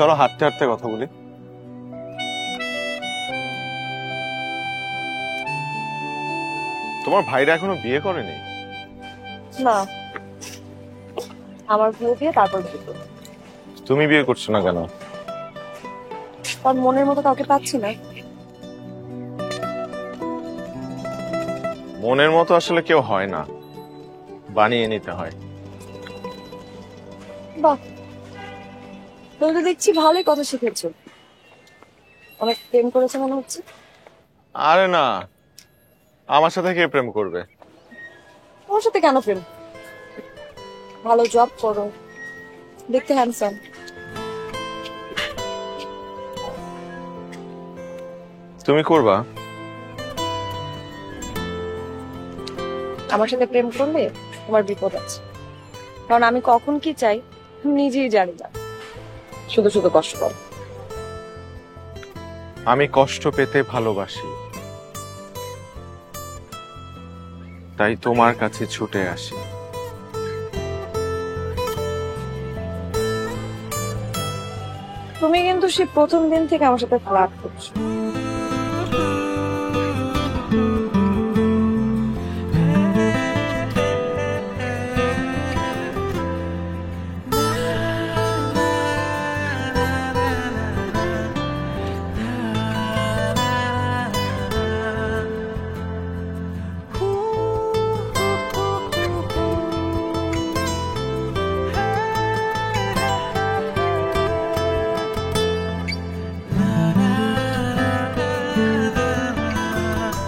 S20: চলো হাঁটতে হাঁটতে কথা বলি। তোমার ভাইরা এখনো বিয়ে করেনি?
S13: না, আমার বিয়ে দিয়ে তারপর বিয়ে করবো।
S20: তুমি বিয়ে করছো না কেন?
S13: তার মনের মতো কাউকে পাচ্ছি না।
S20: মনের মতো আসলে কেউ হয় না, বানিয়ে নিতে হয়।
S13: বাহ, তুমি তো দেখছি ভালোই কথা শিখেছো। অনেক প্রেম করেছে মনে হচ্ছে।
S20: আরে না, আমার সাথে কে প্রেম করবে?
S13: তোমার সাথে কেন প্রেম? ভালো জব করো, দেখতে হ্যান্ডসাম।
S20: তুমি করবা?
S13: আমার সাথে প্রেম করলে তোমার বিপদ আছে, কারণ আমি কখন কি চাই নিজেই জানি না, শুধু শুধু কষ্ট করো।
S20: আমি কষ্ট পেতে ভালোবাসি, তাই তোমার কাছে ছুটে আসি।
S13: তুমি কিন্তু সে প্রথম দিন থেকে আমার সাথে ফ্লার্ট করছো।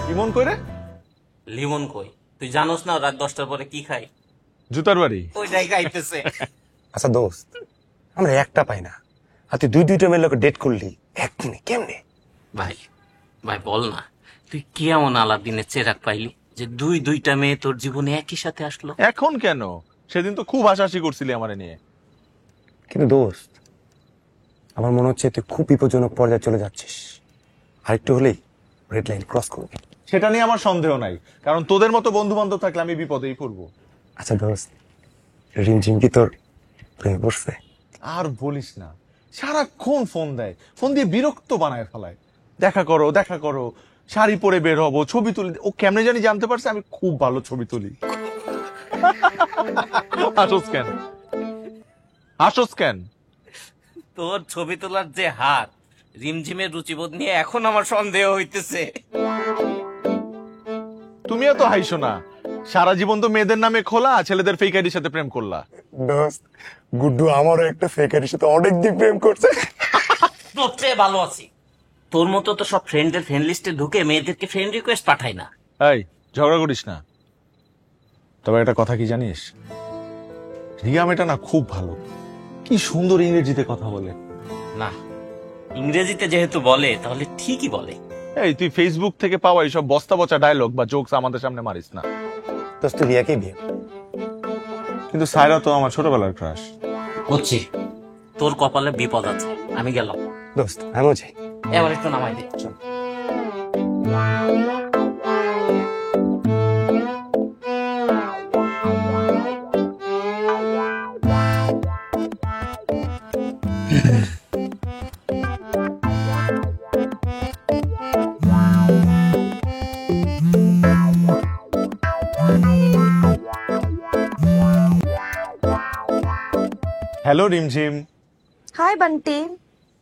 S20: লিমন কই রে?
S12: লিমন কই? তুই জানোস না রাত 10টার পরে কি খাই?
S20: জুতার বাড়ি।
S12: ওইটাই খাইতেছে।
S11: আচ্ছা দোস্ত, আমরা একটা পাই না, আর তুই দুইটা মেয়ের লোক ডেট করলি একদিনে, কেমনে?
S12: ভাই ভাই বল না, তুই কি এমন আলাদিনের চেরাগ পাইলি যে দুইটা মেয়ে তোর জীবনে একই সাথে আসলো?
S20: এখন কেন? সেদিন তো খুব হাসাহাসি করছিলি আমারে নিয়ে।
S11: কিন্তু দোস্ত, আমার মনে হচ্ছে তুই খুব বিপজ্জনক পর্যায়ে চলে যাচ্ছিস। আরেকটু হলেই রেড লাইন ক্রস করবি।
S20: সেটা নিয়ে আমার সন্দেহ নাই, কারণ তোদের মতো বন্ধু বান্ধব থাকলে আমি বিপদেই পড়বো।
S11: আচ্ছা দোস্ত, রিমঝিম কি তোর প্রেমে পড়ছে?
S20: আর বলিস না, সারাক্ষণ ফোন দেয়, ফোন দিয়ে বিরক্ত বানায় ফেলায়। দেখা করো দেখা করো, শাড়ি পরে বের হবো, ছবি তুলি। ও কেমনে জানি জানতে পারছে আমি খুব ভালো ছবি তুলি। হাসোস কেন? হাসোস কেন?
S12: তোর ছবি তোলার যে হাত, রিমঝিমের রুচিবোধ নিয়ে এখন আমার সন্দেহ হইতেছে।
S20: তুমিও তো হাইছো না, সারা জীবন তো মেয়েদের নামে খোলা, ছেলেদের ফেক আইডির সাথে প্রেম করলা।
S11: দোস্ত, গুড্ডু আমারও একটা ফেক আইডির সাথে অনেকদিন প্রেম করছে।
S12: তোর চেয়ে ভালো আছি। তোর মতো তো সব ফ্রেন্ডের ফ্রেন্ড লিস্টে ঢুকে মেয়েদেরকে ফ্রেন্ড রিকোয়েস্ট পাঠাই না।
S20: এই ঝগড়া করিস না। তবে একটা কথা কি জানিস, রিয়া মেয়েটা না খুব ভালো, কি সুন্দর ইংরেজিতে কথা বলে।
S12: না, ইংরেজিতে যেহেতু বলে তাহলে ঠিকই বলে।
S20: এই তুই ফেসবুক থেকে পাওয়া এইসব বস্তা বচা ডায়লগ বা জোকস আমাদের সামনে মারিস না।
S11: দোস্ত রিয়াকে বিয়ে।
S20: কিন্তু সায়রা তো আমার ছোটবেলার ক্রাশ।
S12: বুঝছি, তোর কপালে বিপদ আছে, আমি গেলাম।
S11: দোস্ত আমিও যাই।
S12: এবার একটু নামাই দে।
S20: হ্যালো রিমঝিম।
S13: হাই বান্টি।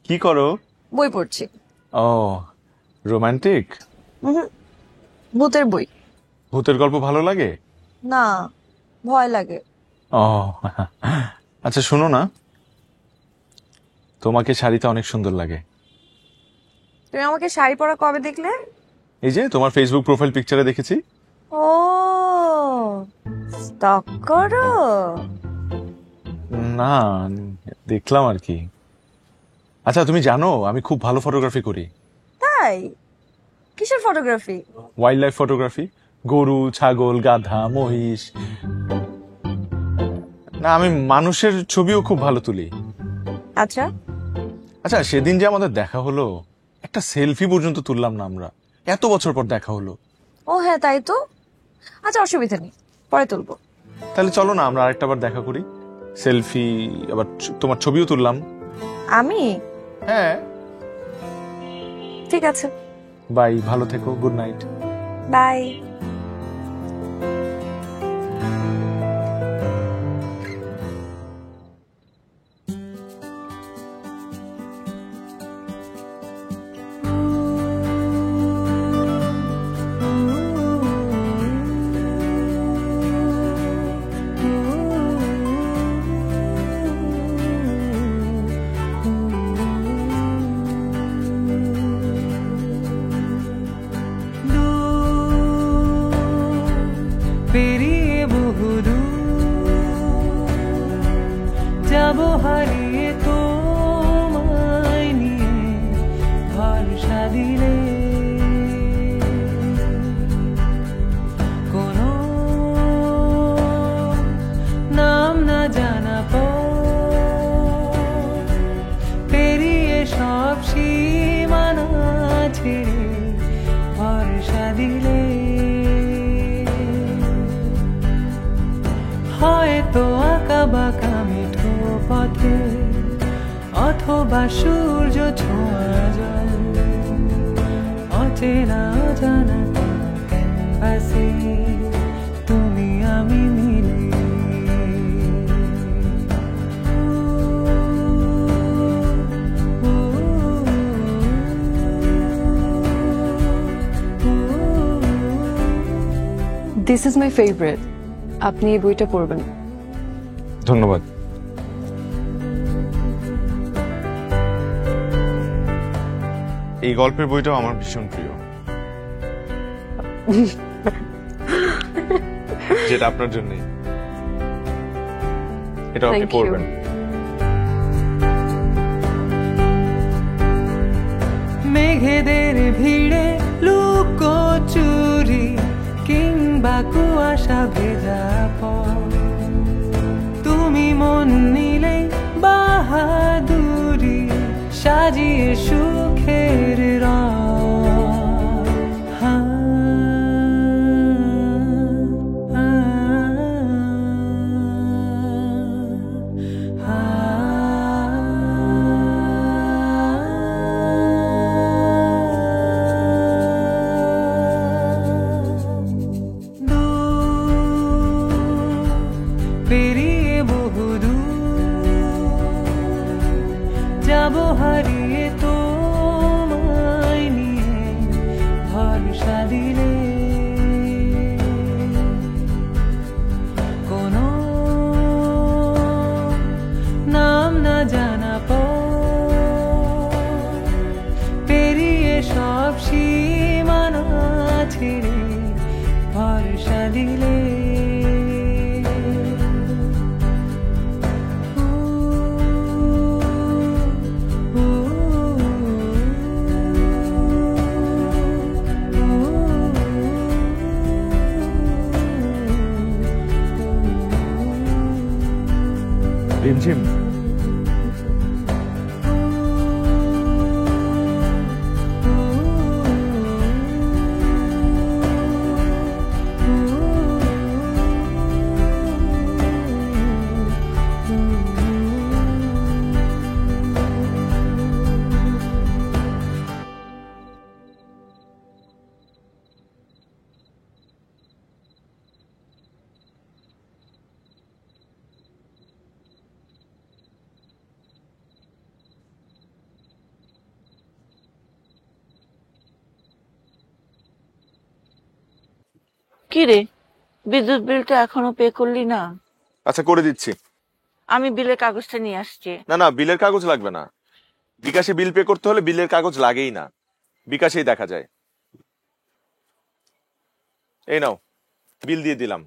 S20: কি করো?
S13: বই পড়ছি।
S20: ও রোমান্টিক?
S13: ভূতের বই।
S20: ভূতের গল্প ভালো লাগে?
S13: না, ভয় লাগে।
S20: ও আচ্ছা শোনো না, তোমাকে শাড়িতে অনেক সুন্দর লাগে।
S13: তুমি আমাকে শাড়ি পরা কবে দেখলে?
S20: এই যে তোমার ফেসবুক প্রোফাইল পিকচারে দেখেছি।
S13: ও স্টক করো?
S20: না, দেখলাম আর কি। আচ্ছা তুমি জানো আমি খুব ভালো ফটোগ্রাফি করি।
S13: তাই? কিসের ফটোগ্রাফি?
S20: ওয়াইল্ড লাইফ ফটোগ্রাফি, গরু, ছাগল, গাধা, মহিষ। না, আমি মানুষের ছবিও খুব ভালো তুলি।
S13: আচ্ছা
S20: আচ্ছা, সেদিন যে আমাদের দেখা হলো, একটা সেলফি পর্যন্ত তুললাম না আমরা, এত বছর পর দেখা হলো।
S13: ও হ্যাঁ তাই তো। আচ্ছা অসুবিধা নেই, পরে তুলবো।
S20: তাহলে চলো না আমরা আরেকটা বার দেখা করি, সেলফি, আবার তোমার ছবিও তুললাম।
S13: আমি?
S20: হ্যাঁ।
S13: ঠিক আছে,
S20: বাই, ভালো থেকো, গুড নাইট।
S13: বাই।
S19: পেরিয়ে বহুদূর যাব হারিয়ে তোমায় নিয়ে ভরসা দিলে কোনো নাম না জানা পথ পেরিয়ে সব সীমানা ছেড়ে ভরসা দিলে হয়তো আঁকা বাঁকা মিঠো পথে অথবা সূর্য ছোঁয়া জল অচেনা অজানা ক্যানভাসে তুমি আমি মিলে
S4: দিস ইজ মাই ফেভারিট। আপনি এই বইটা পড়বেন।
S20: ধন্যবাদ। এই গল্পের বইটাও আমার ভীষণ প্রিয়, যেটা আপনার জন্যই। এটা আপনি
S4: Thank you.
S20: পড়বেন।
S19: মেঘেদের ভিড়ে লুকোচুরি কিংবা কুয়াশা ভেজা পথ তুমি মন নিলে বাহাদুরি সাজিয়ে সুখের রথ। পেরিয়ে বহুদূর দিলে কোনো নাম না জানা পেরিয়ে সব সীমানা ছেড়ে ভরসা দিলে
S7: রিমঝিম
S8: কি রে, বিদ্যুৎ বিলটা এখনো পে করলি না?
S5: আচ্ছা করে দিচ্ছি।
S8: আমি বিলের কাগজটা নিয়ে আসছি।
S5: না না, বিলের কাগজ লাগবে না। বিকাশে বিল পে করতে হলে বিলের কাগজ লাগেই না, বিকাশেই দেখা যায়। এই নাও, বিল দিয়ে দিলাম।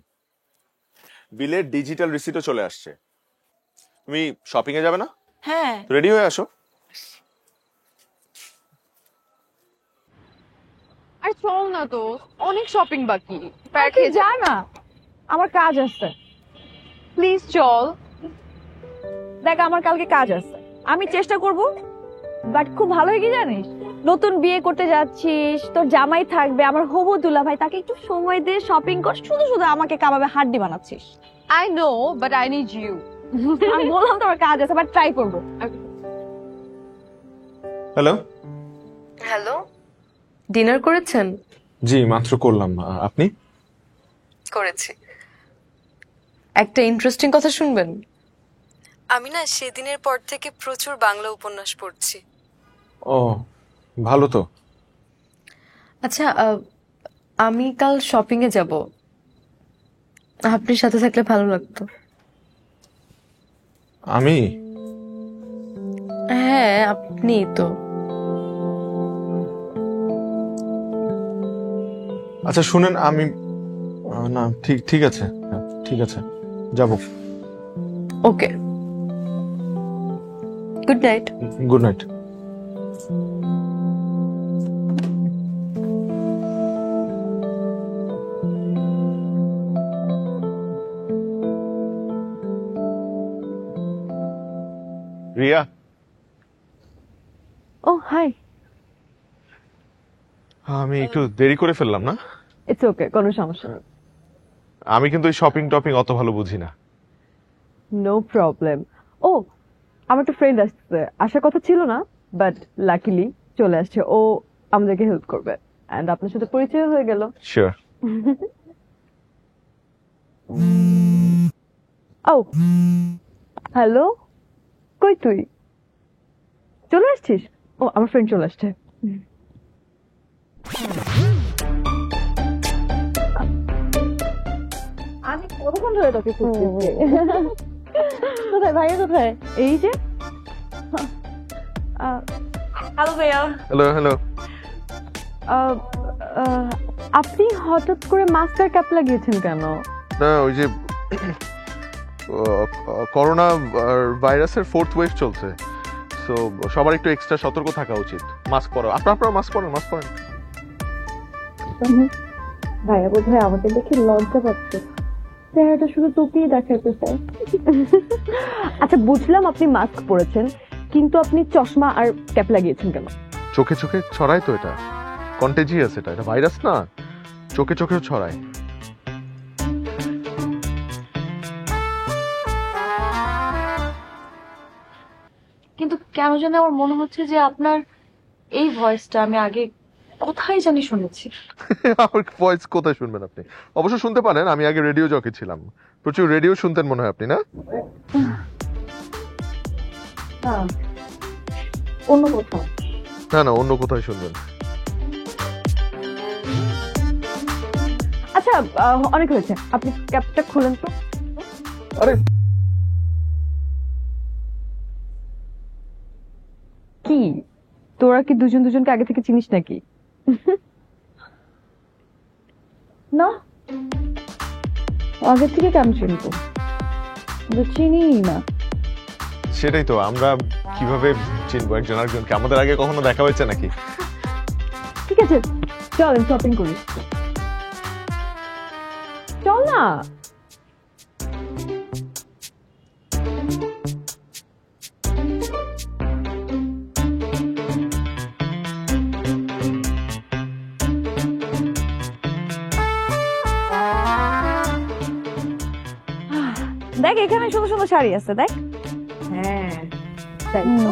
S5: বিলের ডিজিটাল রিসিটও চলে আসছে। তুমি শপিং এ যাবে না?
S8: হ্যাঁ।
S5: রেডি হয়ে আসো।
S4: আরে চল না তো, অনেক শপিং বাকি। প্যাকে যা না, আমার কাজ আছে। প্লিজ চল।
S13: দেখ আমার কালকে কাজ আছে, আমি চেষ্টা করব। বাট খুব ভালো কি জানিস, নতুন বিয়ে করতে যাচ্ছিস, তোর জামাই থাকবে, আমার হবু দুলা ভাই, তাকে একটু সময় দিয়ে শপিং কর। শুধু শুধু আমাকে কাবাবে হাড্ডি বানাচ্ছিস।
S4: I know, but I need you.
S13: আমি বললাম তো আমার কাজ আছে, বাট ট্রাই করব।
S20: হ্যালো।
S4: হ্যালো, ডিনার করেছেন?
S20: জি মাত্র করলাম, আপনি?
S4: করেছি। একটা ইন্টারেস্টিং কথা শুনবেন? আমি না সেদিনের পর থেকে প্রচুর বাংলা উপন্যাস পড়ছি।
S20: ও ভালো তো।
S4: আচ্ছা, আমি কাল শপিং এ যাব, আপনি সাথে থাকলে ভালো লাগতো।
S20: আমি?
S4: হ্যাঁ আপনি তো।
S20: আচ্ছা শুনেন, আমি না ঠিক আছে, ঠিক আছে যাব।
S4: Okay, good night.
S20: Good night. Riya.
S4: ও হাই।
S20: আমি একটু দেরি করে ফেললাম না?
S4: ইটস ওকে, কোনো সমস্যা নেই।
S20: আমি কিন্তু ওই শপিং টপিং অত ভালো বুঝি না।
S4: No problem. ও আমার একটা ফ্রেন্ড আসছে, আসার কথা ছিল না, বাট লাকিলি চলে আসছে। ও আমাদেরকে হেল্প করবে, এন্ড আপনার সাথে পরিচয় হয়ে গেল।
S20: শিওর।
S4: ও হ্যালো, কই তুই? চলে আসছিস? ও আমার ফ্রেন্ড চলে আসছে।
S13: আমি কতক্ষণ ধরে তোকে খুঁজছি। কোথায় ভাইয়া, কোথায়?
S4: এই যে।
S13: হ্যালো ভাইয়া।
S20: Hello hello.
S4: আপনি হঠাৎ করে মাস্ক আর ক্যাপ লাগিয়েছেন কেন?
S20: না ওই যে করোনা ভাইরাসের 4th ওয়েভ চলছে, সো সবার একটু এক্সট্রা সতর্ক থাকা উচিত। মাস্ক পরো, আপনারা মাস্ক পরেন, মাস্ক পরেন।
S13: ভাইয়া বোধহয় আমাকে দেখে লজ্জা পাচ্ছে, চেহারাটা শুধু তোকেই দেখাতে চাই।
S4: আচ্ছা বুঝলাম আপনি মাস্ক পরেছেন, কিন্তু আপনি চশমা আর ক্যাপ লাগিয়েছেন কেন?
S20: চোখে চোখে ছড়ায় তো, এটা কন্টেজিয়াস, এটা ভাইরাস না, চোখে চোখেও ছড়ায়।
S4: কিন্তু কেন জানি আমার মনে হচ্ছে যে আপনার এই ভয়েসটা আমি আগে কোথায় জানি শুনেছি।
S20: আমার ভয়েস কোথায় শুনবেন আপনি? অবশ্য শুনতে পারেন, আমি আগে রেডিও জকি ছিলাম, প্রচুর রেডিও শুনতেন মনে হয় আপনি, না?
S13: অন্য কোথাও।
S20: না অন্য কোথায় শুনবেন।
S4: আচ্ছা অনেক হয়েছে, আপনি ক্যাপটা খুলেন তো।
S20: আরে
S4: কি তোরা কি দুজন দুজনকে আগে থেকে চিনিস নাকি? না, আগে থেকে কেমন চিনতো? চিনি না।
S20: সেটাই তো, আমরা কিভাবে চিনবো একজন আরেকজনকে? আমাদের আগে কখনো দেখা হয়েছে নাকি?
S4: ঠিক আছে, চলেন শপিং করি। চল না। দেখ এখানে সুন্দর সুন্দর শাড়ি আছে, দেখ। হ্যাঁ দেখ তো।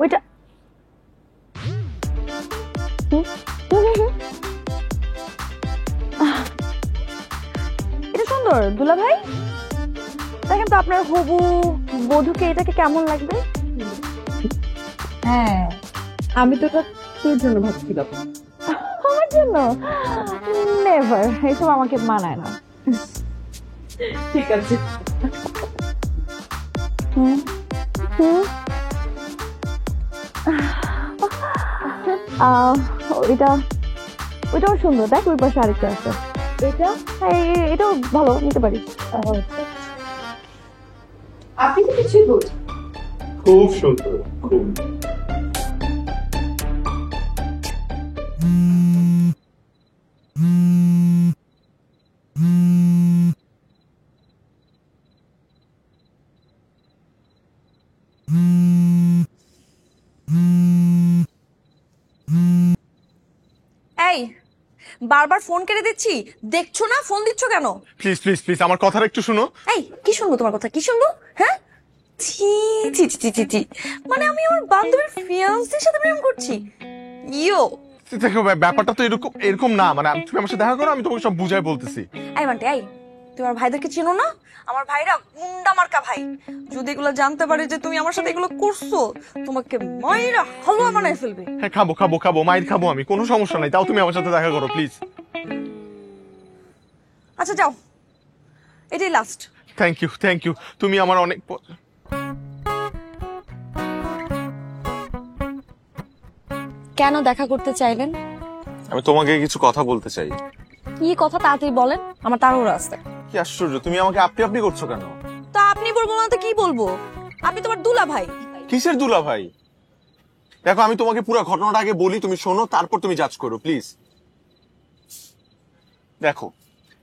S4: ওইটা এটা সুন্দর দুলা ভাই, দেখেন তো আপনার হবু বধূকে এটাকে কেমন লাগবে? হ্যাঁ আমি তো এটা তোর জন্য ভাবছিলাম। আমার জন্য? নেভার, এইসব আমাকে মানায় না। ঠিক আছে। ওইটাও সুন্দর, দেখ ওই পাশে আরেকটা আছে। এটা এটাও ভালো, নিতে পারি। আপনি তো কিছুই বলছেন।
S20: খুব সুন্দর, খুব।
S13: এই বারবার ফোন কেটে দিচ্ছি, দেখছো না? ফোন দিচ্ছ কেন?
S20: প্লিজ প্লিজ প্লিজ আমার কথাটা একটু শুনো।
S13: এই কি শুনবো তোমার কথা? কি শুনবো? হ্যাঁ, ছি ছি ছি ছি ছি, মানে আমি আমার বান্ধবীর ফিয়ান্সের সাথে প্রেম করছি? ইয়ো
S20: দেখো ব্যাপারটা তো এরকম না, মানে তুমি আমার সাথে দেখা করো, আমি তোমাকে সব বুঝাই বলতেছি।
S13: এই বান্টি, এই তুমি আমার ভাইদেরকে চিনো না? আমার ভাইরা গুন্ডা মার্কা ভাই। যদি এগুলো জানতে পারে যে তুমি আমার সাথে এগুলো করছো, তোমাকে মাইরা হালুয়া বানায় ফেলবে।
S20: হ্যাঁ খাবো খাবো খাবো, মাইর খাবো আমি, কোনো সমস্যা নাই, তাও তুমি আমার সাথে দেখা করো প্লিজ।
S13: আচ্ছা যাও, এটাই last.
S20: Thank you thank you, তুমি আমার অনেক।
S13: কেন দেখা করতে চাইলেন?
S20: আমি তোমাকে কিছু কথা বলতে চাই।
S13: কি কথা তাড়াতাড়ি বলেন, আমার তাড়াহুড়ো আছে।
S20: কি আশ্চর্য, তুমি আমাকে আপনি আপনি করছো কেন?
S13: তা আপনি বলবো না তো কি বলবো? আপনি তোমার দুলা ভাই।
S20: কিসের দুলা ভাই? দেখো আমি তোমাকে পুরো ঘটনাটা আগে বলি, তুমি শোনো, তারপর তুমি জাজ করো প্লিজ। দেখো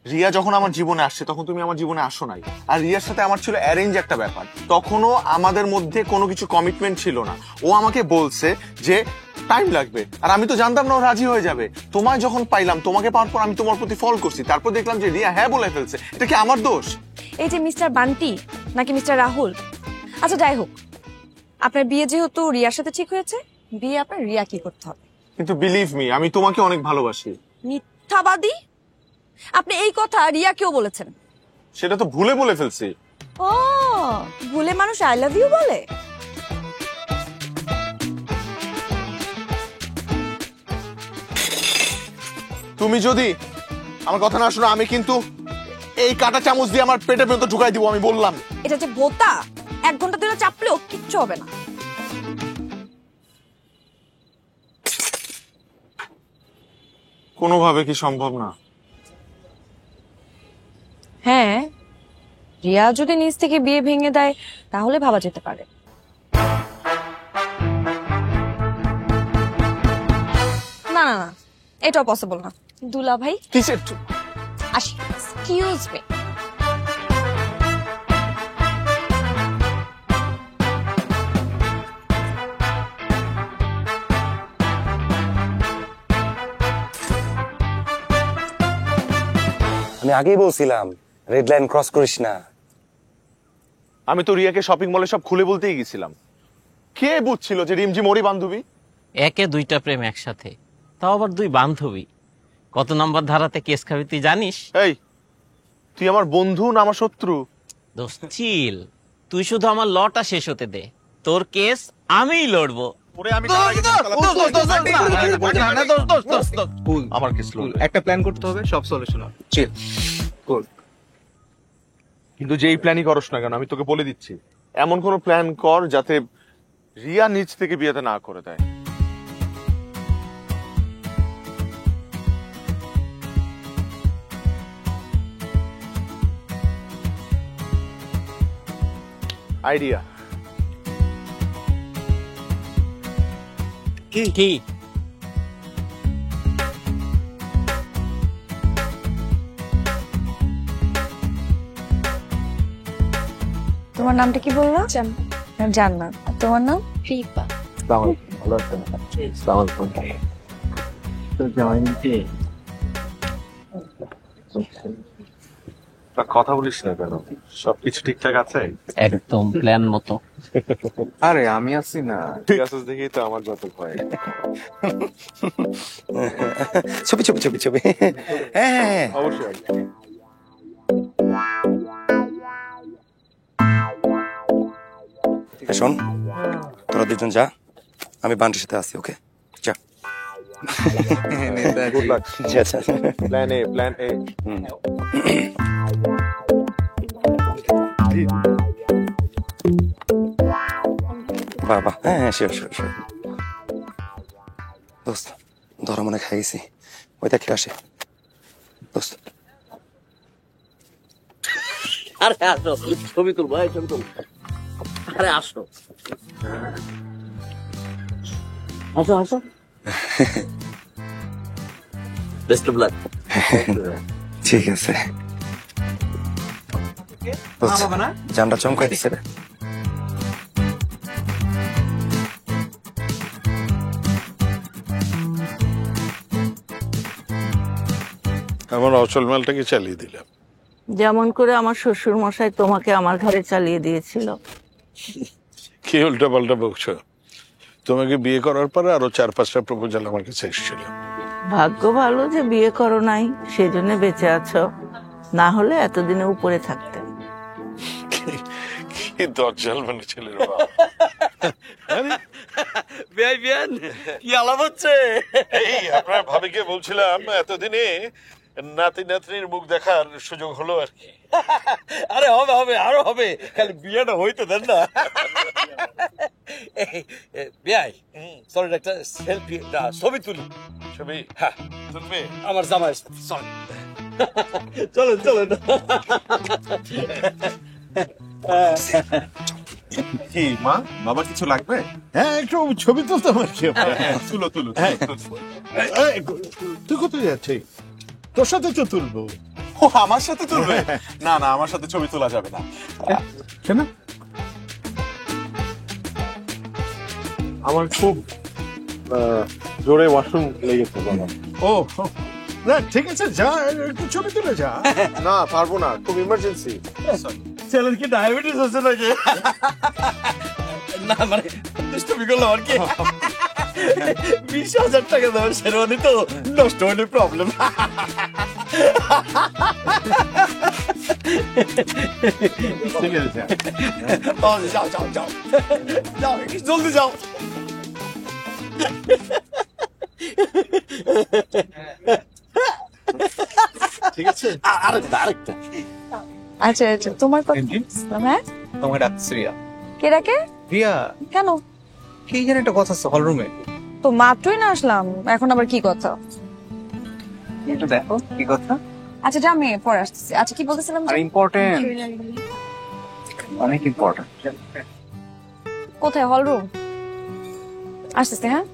S20: রিয়া যখন আমার জীবনে আসছে তখন তুমি আমার জীবনে আসো নাই, আর রিয়ার সাথে আমার ছিল অ্যারেঞ্জ একটা ব্যাপার, তখনও আমাদের মধ্যে কোনো কিছু কমিটমেন্ট ছিল না। ও আমাকে বলছে যে টাইম লাগবে, আর আমি তো জানতাম না ও রাজি হয়ে যাবে। তোমায় যখন পাইলাম, তোমাকে পাওয়ার পর আমি তোমার প্রতি ফল করছি, তারপর দেখলাম যে রিয়া হ্যাঁ বলে ফেলছে। এটা কি আমার দোষ?
S13: এই যে মিস্টার বান্টি নাকি মিস্টার রাহুল, আচ্ছা যাই হোক, আপনার বিয়ে যেহেতু রিয়ার সাথে ঠিক হয়েছে, বিয়ে আপনার রিয়া কি করতে হবে।
S20: কিন্তু বিলিভ মি, আমি তোমাকে অনেক ভালোবাসি।
S13: মিথ্যাবাদী! আপনি এই কথা রিয়াকেও বলেছেন।
S20: সেটা তো ভুলে বলে ফেলছি।
S13: ও ভুলে মানুষ আই লাভ ইউ বলে?
S20: তুমি যদি আমার কথা না শোনো, আমি কিন্তু এই কাঁটা চামচ দিয়ে আমার পেটে পর্যন্ত ঢুকাই দিব, আমি বললাম।
S13: এটা যে বোতা, 1 ঘন্টা ধরে চাপলেও কিচ্ছু হবে না।
S20: কোনোভাবে কি সম্ভব না?
S13: হ্যাঁ, রিয়া যদি নিজ থেকে বিয়ে ভেঙে দেয় তাহলে ভাবা যেতে পারে। না না না, এটাও পসিবল না। দুলা ভাই
S20: কিসের?
S13: আসি, এক্সকিউজ মি।
S11: আমি আগেই বলছিলাম রেড লাইন ক্রস করিস না।
S20: আমি তো রিয়াকে শপিং মলে সব খুলে বলতেই গেছিলাম। কে বুঝছিল যে রিমঝিম ওরই বান্ধবী?
S12: একে 2টা প্রেম একসাথে, তাও আবার 2 বান্ধবী। কত নম্বর ধারাতে কেস খাবি তুই জানিস?
S20: এই তুই আমার বন্ধু না আমার শত্রু?
S12: দোস্ত চিল, তুই শুধু আমার লটা শেষ হতে দে, তোর কেস আমিই লড়বো।
S20: ওরে আমি কার আগে
S11: আমার কি স্লো একটা প্ল্যান করতে হবে, সব সলিউশন হবে। চিল কুল।
S20: কিন্তু যেই প্ল্যানই করস না কেন আমি তোকে বলে দিচ্ছি, এমন কোন প্ল্যান কর যাতে রিয়া নিজ থেকে বিয়েতে না করে দেয়। আইডিয়া
S12: কি
S13: তোমার নামটা কি বললো? জান্নাত। আর তোমার নাম?
S9: রিপা।
S11: ভালো আছেন?
S20: কথা বলিস না কেন? সবকিছু ঠিকঠাক আছে?
S12: একদম প্ল্যান মতো।
S11: আরে আমি আছি না।
S20: ঠিক আছে দেখেই তো আমার যত ভয়।
S11: ছবি ছবি ছবি ছবি। হ্যাঁ
S20: অবশ্যই।
S11: শোন, তোরা দুজন যা, আমি বান্টির সাথে আসি। ওকে যা।
S20: Good luck.
S11: আচ্ছা
S20: প্ল্যান এ, প্ল্যান এ।
S11: বাবা হ্যাঁ শিওর শিওর শিওর। দোস্ত ধরা মনে খাই গেছি, ওই দেখ আসে দোস্ত।
S17: আরে আসো, ছবি তুলবো, ছবি তুলবো। আরে আসো আসো আসো। Best of luck.
S11: ঠিক আছে জানটা চমকাই দিছে রে।
S7: আমার অচল মালটাকে চালিয়ে দিলাম।
S16: যেমন করে আমার শ্বশুর মশাই তোমাকে আমার ঘরে চালিয়ে দিয়েছিল।
S7: কি উল্টা পাল্টা বকছো? তোমাকে বিয়ে করার পরে আরো 4-5টা প্রপোজাল আমার কাছে এসেছিল।
S16: ভাগ্য ভালো যে বিয়ে করো নাই, সেজন্য বেঁচে আছো, না হলে এতদিনে উপরে থাকতে।
S7: কি দজ্জাল মানে ছেলের বাবা।
S17: কি আলাপ হচ্ছে?
S7: এই আপনার ভাবিকে বলছিলাম এতদিনে নাতি নাতনির মুখ দেখার সুযোগ হলো আর কি।
S17: আরে হবে হবে, আরো হবে, খালি বিয়েটা হইতে দেন না। বিয়াই সরি, একটা সেলফি, ছবি তুলি।
S7: ছবি
S17: হ্যাঁ
S7: তুলবে?
S17: আমার জামাই সরি। চলেন চলেন।
S20: কি মা, বাবা কিছু লাগবে?
S7: হ্যাঁ একটু ছবি তুলতে আমার কি?
S20: তুলো তুলো।
S7: তুই কোথায় যাচ্ছিস? তোর সাথে তো তুলবো।
S20: ও আমার সাথে তুলবে? না না, আমার সাথে ছবি তোলা যাবে না।
S7: কেন?
S20: আমার খুব জোরে ওয়াশরুম লেগেছে বাবা।
S7: ও না ঠিক আছে, যা একটু ছবি তুলে যা।
S20: না পারবো না, খুব ইমার্জেন্সি।
S17: ছেলের কি ডায়াবেটিস হচ্ছে নাকি? না মানে দুষ্টুমি করলাম আর কি। 20,000 টাকা দাও, শেরওয়ানি তো নষ্ট হলে প্রবলেম।
S7: ঠিক আছে
S17: যাও যাও যাও যাও, জলদি যাও।
S20: ঠিক আছে,
S17: আরেকটা আরেকটা।
S13: আচ্ছা আচ্ছা, তোমার কথা। হ্যাঁ
S11: তোমাকে ডাকছে রিয়া।
S13: কে ডাকে?
S11: রিয়া
S13: কেন?
S11: কি যেন একটা কথা আছে হলরুমে।
S13: তো মাত্রই না আসলাম, এখন আবার কি কথা?
S11: একটু দেখো কি কথা।
S13: আচ্ছা যা, আমি পরে আসতেছি। আচ্ছা কি বলতেছিলাম?
S11: আর ইম্পর্টেন্ট, অনেক ইম্পর্টেন্ট।
S13: কোথায়? Hall room? আসতেছি। হ্যাঁ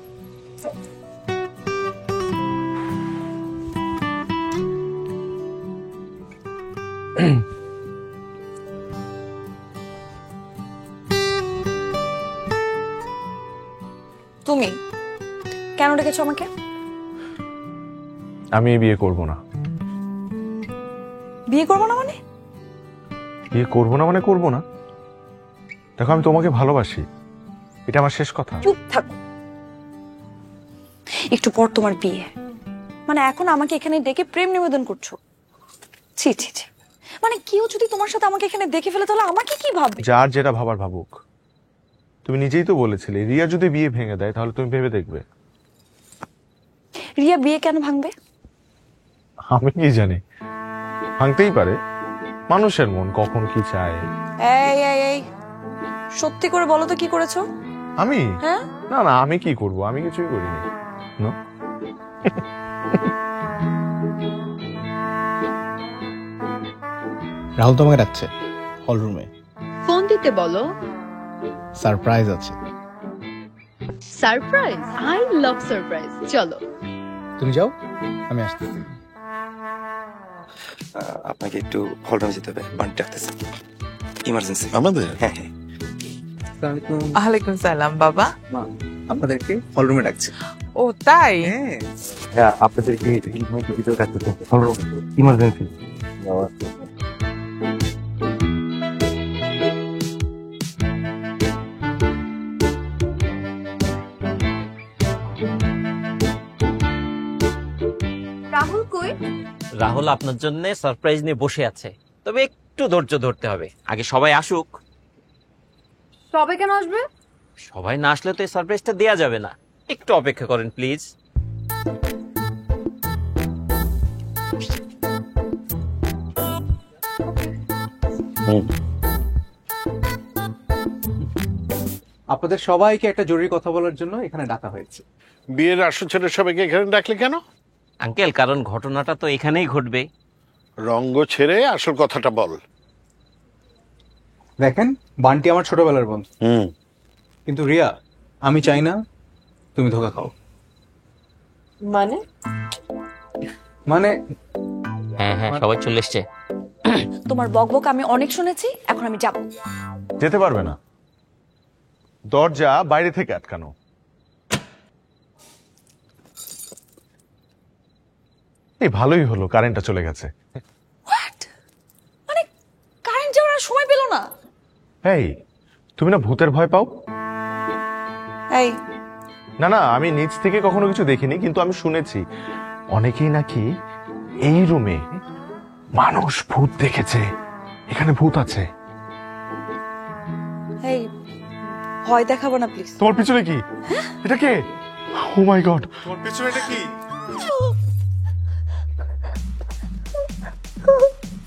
S13: তুমি কেন ডেকেছো আমাকে?
S6: আমি বিয়ে করব না।
S13: বিয়ে করবো না মানে?
S6: বিয়ে করব না মানে করব না। দেখো আমি তোমাকে ভালোবাসি, এটা আমার শেষ কথা।
S13: চুপ থাকো। একটু পর তোমার বিয়ে, মানে এখন আমাকে এখানে ডেকে প্রেম নিবেদন করছো? ছি ছি ছি, মানে কেউ যদি তোমার সাথে আমাকে এখানে দেখে ফেলে তাহলে আমাকে কি ভাববে?
S6: যার যেটা ভাবার ভাবুক,
S5: তুমি নিজেই তো বলেছিলে রিয়া যদি বিয়ে ভেঙে দেয় তাহলে তুমি ভেবে দেখবে।
S13: রিয়া বিয়ে কেন ভাঙবে?
S5: আমি কি জানি, ভাঙতেই পারে, মানুষের মন কখন কি চায়।
S13: এই এই এই সত্যি করে বলো তো কি করেছো?
S5: আমি
S13: হ্যাঁ
S5: না না আমি কি করব, আমি কিছুই করিনি। No?
S11: রাহুল তোমাকে ডাকছে হল রুমে,
S4: ফোন দিতে বলো।
S11: সারপ্রাইজ আছে।
S4: সারপ্রাইজ? I love surprise. চলো
S11: তুমি যাও, আমি আসতেছি।
S21: আপনাকে একটু হল রুমে যেতে হবে, বান্টি ডাকতেছে, ইমার্জেন্সি।
S11: আমাদের?
S21: হ্যাঁ হ্যাঁ।
S2: ওয়ালাইকুম সালাম বাবা।
S11: আপনাদেরকে হল রুমে ডাকছে।
S2: ও তাই?
S21: হ্যাঁ আপনাদেরকে ভিতরে ডাকতেছে, হল রুম ইমার্জেন্সি।
S4: রাহুল কই?
S12: রাহুল আপনার জন্য সারপ্রাইজ নিয়ে বসে আছে, তবে একটু ধৈর্য ধরতে হবে, আগে সবাই আসুক।
S4: সবাই কেন আসবে?
S12: সবাই না আসলে তো এই সারপ্রাইজটা দেয়া যাবে না, একটু অপেক্ষা করেন প্লিজ।
S11: আপনাদের সবাইকে একটা জরুরি কথা বলার জন্য এখানে ডাকা হয়েছে।
S7: বিয়ের আসর ছেড়ে সবাইকে এখানে ডাকলে কেন?
S12: আঙ্কেল, কারণ ঘটনাটা তো এখানেই ঘটবে।
S7: রঙ্গ ছেড়ে আসল কথাটা বল।
S11: দেখেন, বান্টি আমার ছোটবেলার বন্ধু, কিন্তু রিয়া আমি চাই না তুমি ধোকা খাও।
S13: মানে?
S11: মানে
S12: হ্যাঁ হ্যাঁ, সবাই চলে এসছে।
S13: তোমার বকবক আমি অনেক শুনেছি, এখন আমি যাব।
S5: যেতে পারবে না, দরজা বাইরে থেকে আটকানো। এই ভালোই হলো কারেন্টটা চলে গেছে।
S13: মানে কারেন্ট যাওয়ার আর সময় পেল না।
S5: এই তুমি না ভূতের ভয় পাও?
S13: এই
S5: না না, আমি নিচ থেকে কখনো কিছু দেখিনি, কিন্তু আমি শুনেছি অনেকেই নাকি এই রুমে মানুষ ভূত দেখেছে, এখানে ভূত আছে।
S13: এই ভয় দেখাবো না প্লিজ।
S5: তোমার পিছনে কি? এটা কে? ও মাই গড,
S20: তোমার পিছনে এটা কি?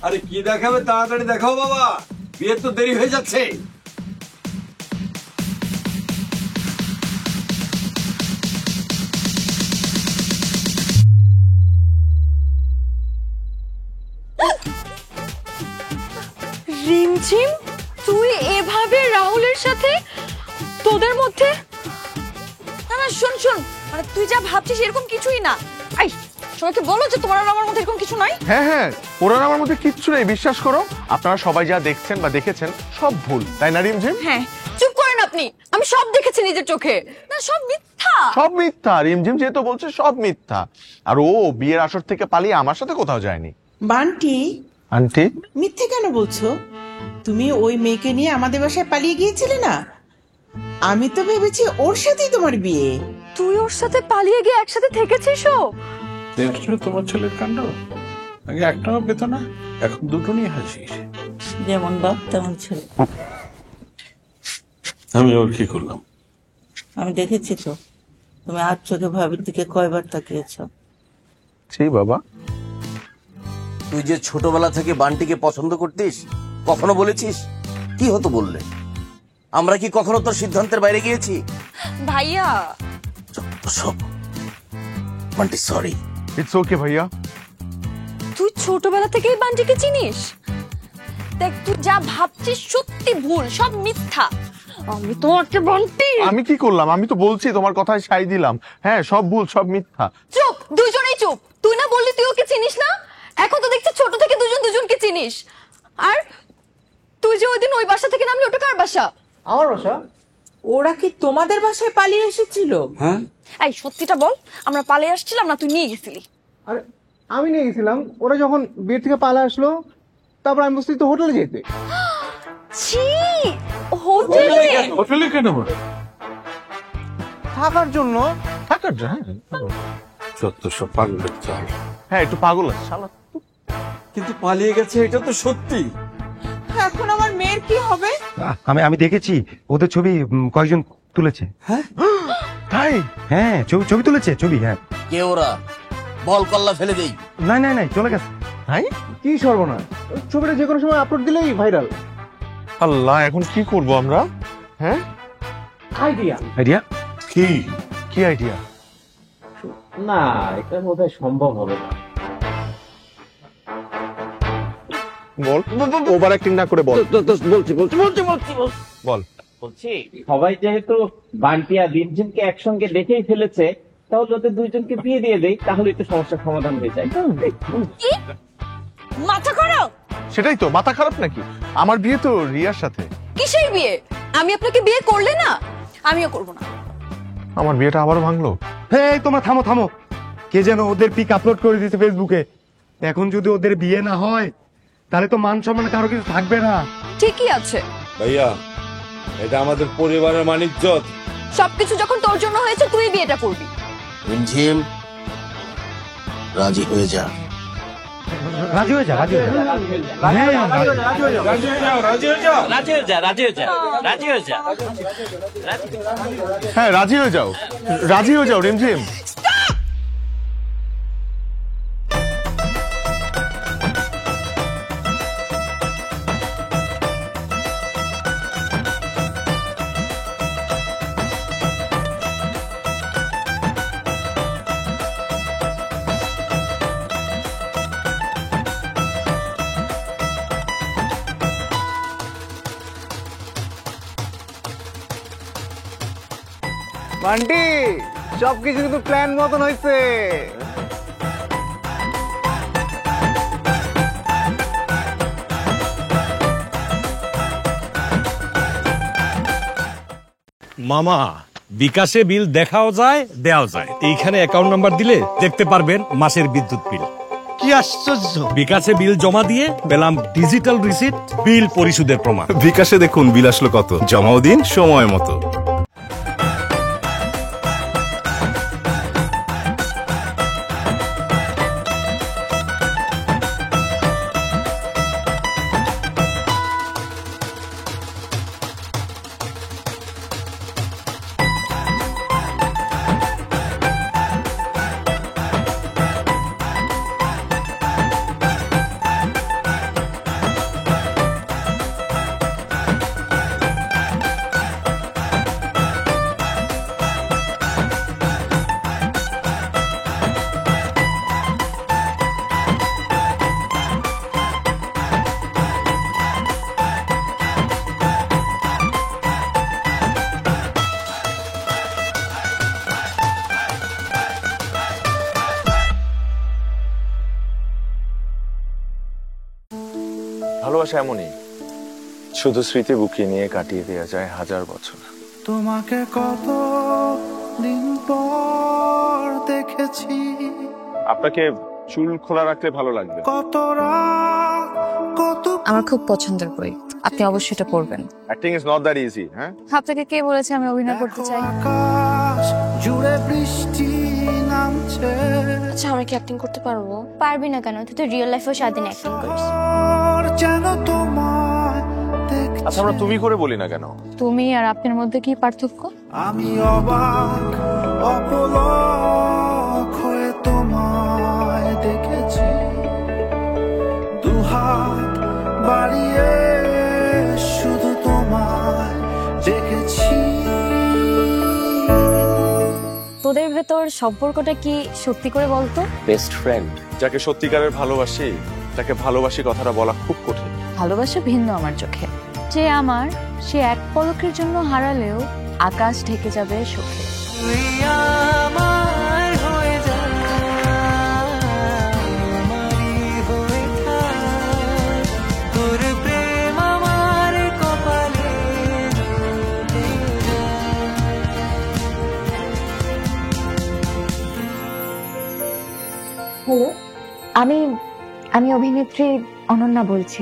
S22: আরে কি দেখাবে, তাড়াতাড়ি দেখাও বাবা, বিয়ের তো দেরি হয়ে যাচ্ছে।
S13: রিমঝিম, তুই এভাবে রাহুলের সাথে তোদের মধ্যে? না না শোন শোন, মানে তুই যা ভাবছিস এরকম কিছুই না। এই সবাইকে বলো যে তোমার আর আমার মধ্যে এরকম কিছু নাই।
S5: হ্যাঁ হ্যাঁ, ওরা আমার মধ্যে কিচ্ছু নেই, বিশ্বাস করো। আপনারা সবাই যা দেখছেন বা দেখেছেন সব ভুল, তাই না রিমঝিম?
S13: হ্যাঁ চুপ করেন আপনি, আমি সব দেখেছি নিজের চোখে। না সব মিথ্যা।
S5: সব মিথ্যা, রিমঝিম যেহেতু বলছে সব মিথ্যা। আর ও বিয়ের আসর থেকে পালিয়ে আমার সাথে কোথাও যায়নি।
S15: বান্টি,
S5: আন্টি
S15: মিথ্যে কেন বলছো? তুমি ওই মেয়েকে নিয়ে আমাদের বাসায় পালিয়ে গিয়েছিলে না? আমি তো ভেবেছি ওর সাথেই তোমার বিয়ে।
S13: তুই ওর সাথে পালিয়ে গিয়ে একসাথে থেকেছিস?
S7: দেখছো তোমার ছেলের কাণ্ড, আগে একটাও পেত না, এখন দুটো নিয়ে হাসিস।
S8: যেমন বাপ তেমন ছেলে।
S7: আমি ওর কি করলাম?
S8: আমি দেখেছি তো, তুমি আর চোখে ভাবির দিকে কয়বার তাকিয়েছ।
S5: সেই বাবা,
S17: তুই যে ছোটবেলা থেকে বান্টিকে পছন্দ করতিস, কখনো বলেছিস? কি হতো বললে? আমরা কি কখনো তোর সিদ্ধান্তের বাইরে গিয়েছি?
S13: ভাইয়া
S17: সব বান্টি, সরি।
S5: ইটস ওকে ভাইয়া।
S13: তুই ছোটবেলা থেকেই বান্টিকে চিনিস? দেখ তুই যা ভাবছিস সত্যি ভুল, সব মিথ্যা। আমি তোমাকে বান্টি।
S5: আমি কি করলাম? আমি তো বলছি তোমার কথায় সাই দিলাম। হ্যাঁ সব ভুল, সব মিথ্যা।
S13: চুপ, দুজনেই চুপ। তুই না বললি তুই ওকে চিনিস না? এখন তো দেখছি ছোট থেকে দুজন দুজনকে চিনিস। আর তুই যে ওইদিন ওই বাসা থেকে নামলি, ওটা কার বাসা?
S11: আমার বাসা।
S15: ওরা কি তোমাদের বাসায় পালিয়ে এসেছিল?
S11: হ্যাঁ।
S13: এই সত্যিটা বল, আমরা পালিয়ে আসছিলাম না তুই নিয়ে গেছিলি?
S11: আরে আমি নিয়ে গেছিলাম, ওরা যখন বিয়ে থেকে পালা আসলো তারপর আমি বলছি তো হোটেলে যেতে।
S13: ছি, হোটেলে?
S7: হোটেলে কেন?
S11: থাকার জন্য।
S5: থাকার জন্য?
S7: সত্য সব পাগলের চাল।
S5: হ্যাঁ একটু পাগল আছে শালা।
S22: কিন্তু পালিয়ে গেছে এটা তো সত্যি।
S2: এখন আমার মেয়ের কি হবে?
S21: আমি দেখেছি ওদের ছবি কয়েকজন তুলেছে। হ্যাঁ তাই? হ্যাঁ ছবি তুলেছে ছবি। হ্যাঁ
S17: কে ওরা? বল কল্লা ফেলে দেই।
S21: নাই চলে গেছে।
S11: ভাই কি সর্বনাশ, ছবিটা যে কোনো সময় আপলোড দিলেই ভাইরাল।
S20: আল্লাহ, এখন কি করব আমরা? হ্যাঁ,
S21: আইডিয়া কি আইডিয়া?
S12: না, এটা বোধহয় সম্ভব হবে না।
S20: বল, ওভার অ্যাক্টিং না করে বল। বল।
S12: বলছি সবাই যেহেতু বান্টি আর রিমঝিমকে একসঙ্গে দেখেই ফেলেছে, তাহলে ওদের দুইজনকে বিয়ে দিয়ে দেই, তাহলে একটু সমস্যার সমাধান হয়ে যায়।
S13: মাথা খারাপ?
S20: সেটাই তো, মাথা খারাপ নাকি? আমার বিয়ে তো রিয়ার সাথে।
S13: কিসের বিয়ে? আমি আপনাকে বিয়ে করলে না, আমিও করব না।
S20: আমার বিয়েটা আবারও ভাঙলো।
S21: এই তোমরা থামো। কে যেন ওদের পিক আপলোড করে দিয়েছে ফেসবুকে। এখন যদি ওদের বিয়ে না হয় তাহলে তো মান সম্মান কারো কিছু থাকবে না।
S13: ঠিকই আছে
S18: ভাইয়া, এটা আমাদের পরিবারের মানিজ্জত।
S13: সবকিছু যখন তোর জন্য হয়েছে, তুই বিয়েটা করবি।
S17: রিমঝিম, রাজি হয়ে যা।
S21: রাজি হয়ে যা।
S20: হ্যাঁ, রাজি হয়ে যাও রিমঝিম।
S11: বান্টি, সবকিছু কিন্তু প্ল্যান মতন হয়েছে।
S1: মামা, বিকাশে বিল দেখাও যায় দেওয়াও যায়। এইখানে অ্যাকাউন্ট নাম্বার দিলে দেখতে পারবেন মাসের বিদ্যুৎ বিল।
S3: কি আশ্চর্য!
S1: বিকাশে বিল জমা দিয়ে পেলাম ডিজিটাল রিসিট, বিল পরিশোধের প্রমাণ।
S3: বিকাশে দেখুন বিল আসলো কত, জমাও দিন সময় মতো।
S20: ভালোবাসা এমনই, শুধু স্মৃতি বুকে নিয়ে কাটিয়ে দেওয়া যায় 1000 বছর।
S19: তোমাকে কত দিন পর দেখেছি,
S20: আপনাকে চুল খোলা রাখলে ভালো লাগবে।
S13: আমার খুব পছন্দের বই, আপনি অবশ্যই এটা পড়বেন।
S20: Acting is not that easy. হ্যাঁ,
S13: আপনাকে কে বলেছে আমি অভিনয় করতে চাই?
S19: জুড়ে বৃষ্টি নামছে।
S9: আচ্ছা, আমি কি অ্যাক্টিং করতে পারবো? পারবি না কেন? তুই তো রিয়েল লাইফেও সারাদিন অ্যাক্টিং করিস।
S20: আচ্ছা, আমরা তুমি করে বলি না কেন?
S13: তুমি আর আপনার মধ্যে কি পার্থক্য?
S19: আমি অবাক অপলক হয়ে তোমায় দেখেছি, দুহাত বাড়িয়ে শুধু তোমায় দেখেছি।
S13: তোদের ভেতর সম্পর্কটা কি সত্যি করে বলতো?
S20: Best friend. যাকে সত্যিকারের ভালোবাসি, তাকে ভালোবাসি কথাটা বলা খুব কঠিন।
S13: ভালোবাসা ভিন্ন আমার চোখে। যে আমার, সে এক পলকের জন্য হারালেও আকাশ ঢেকে যাবে সুখে।
S10: হ্যালো, আমি অভিনেত্রী অনন্যা বলছি।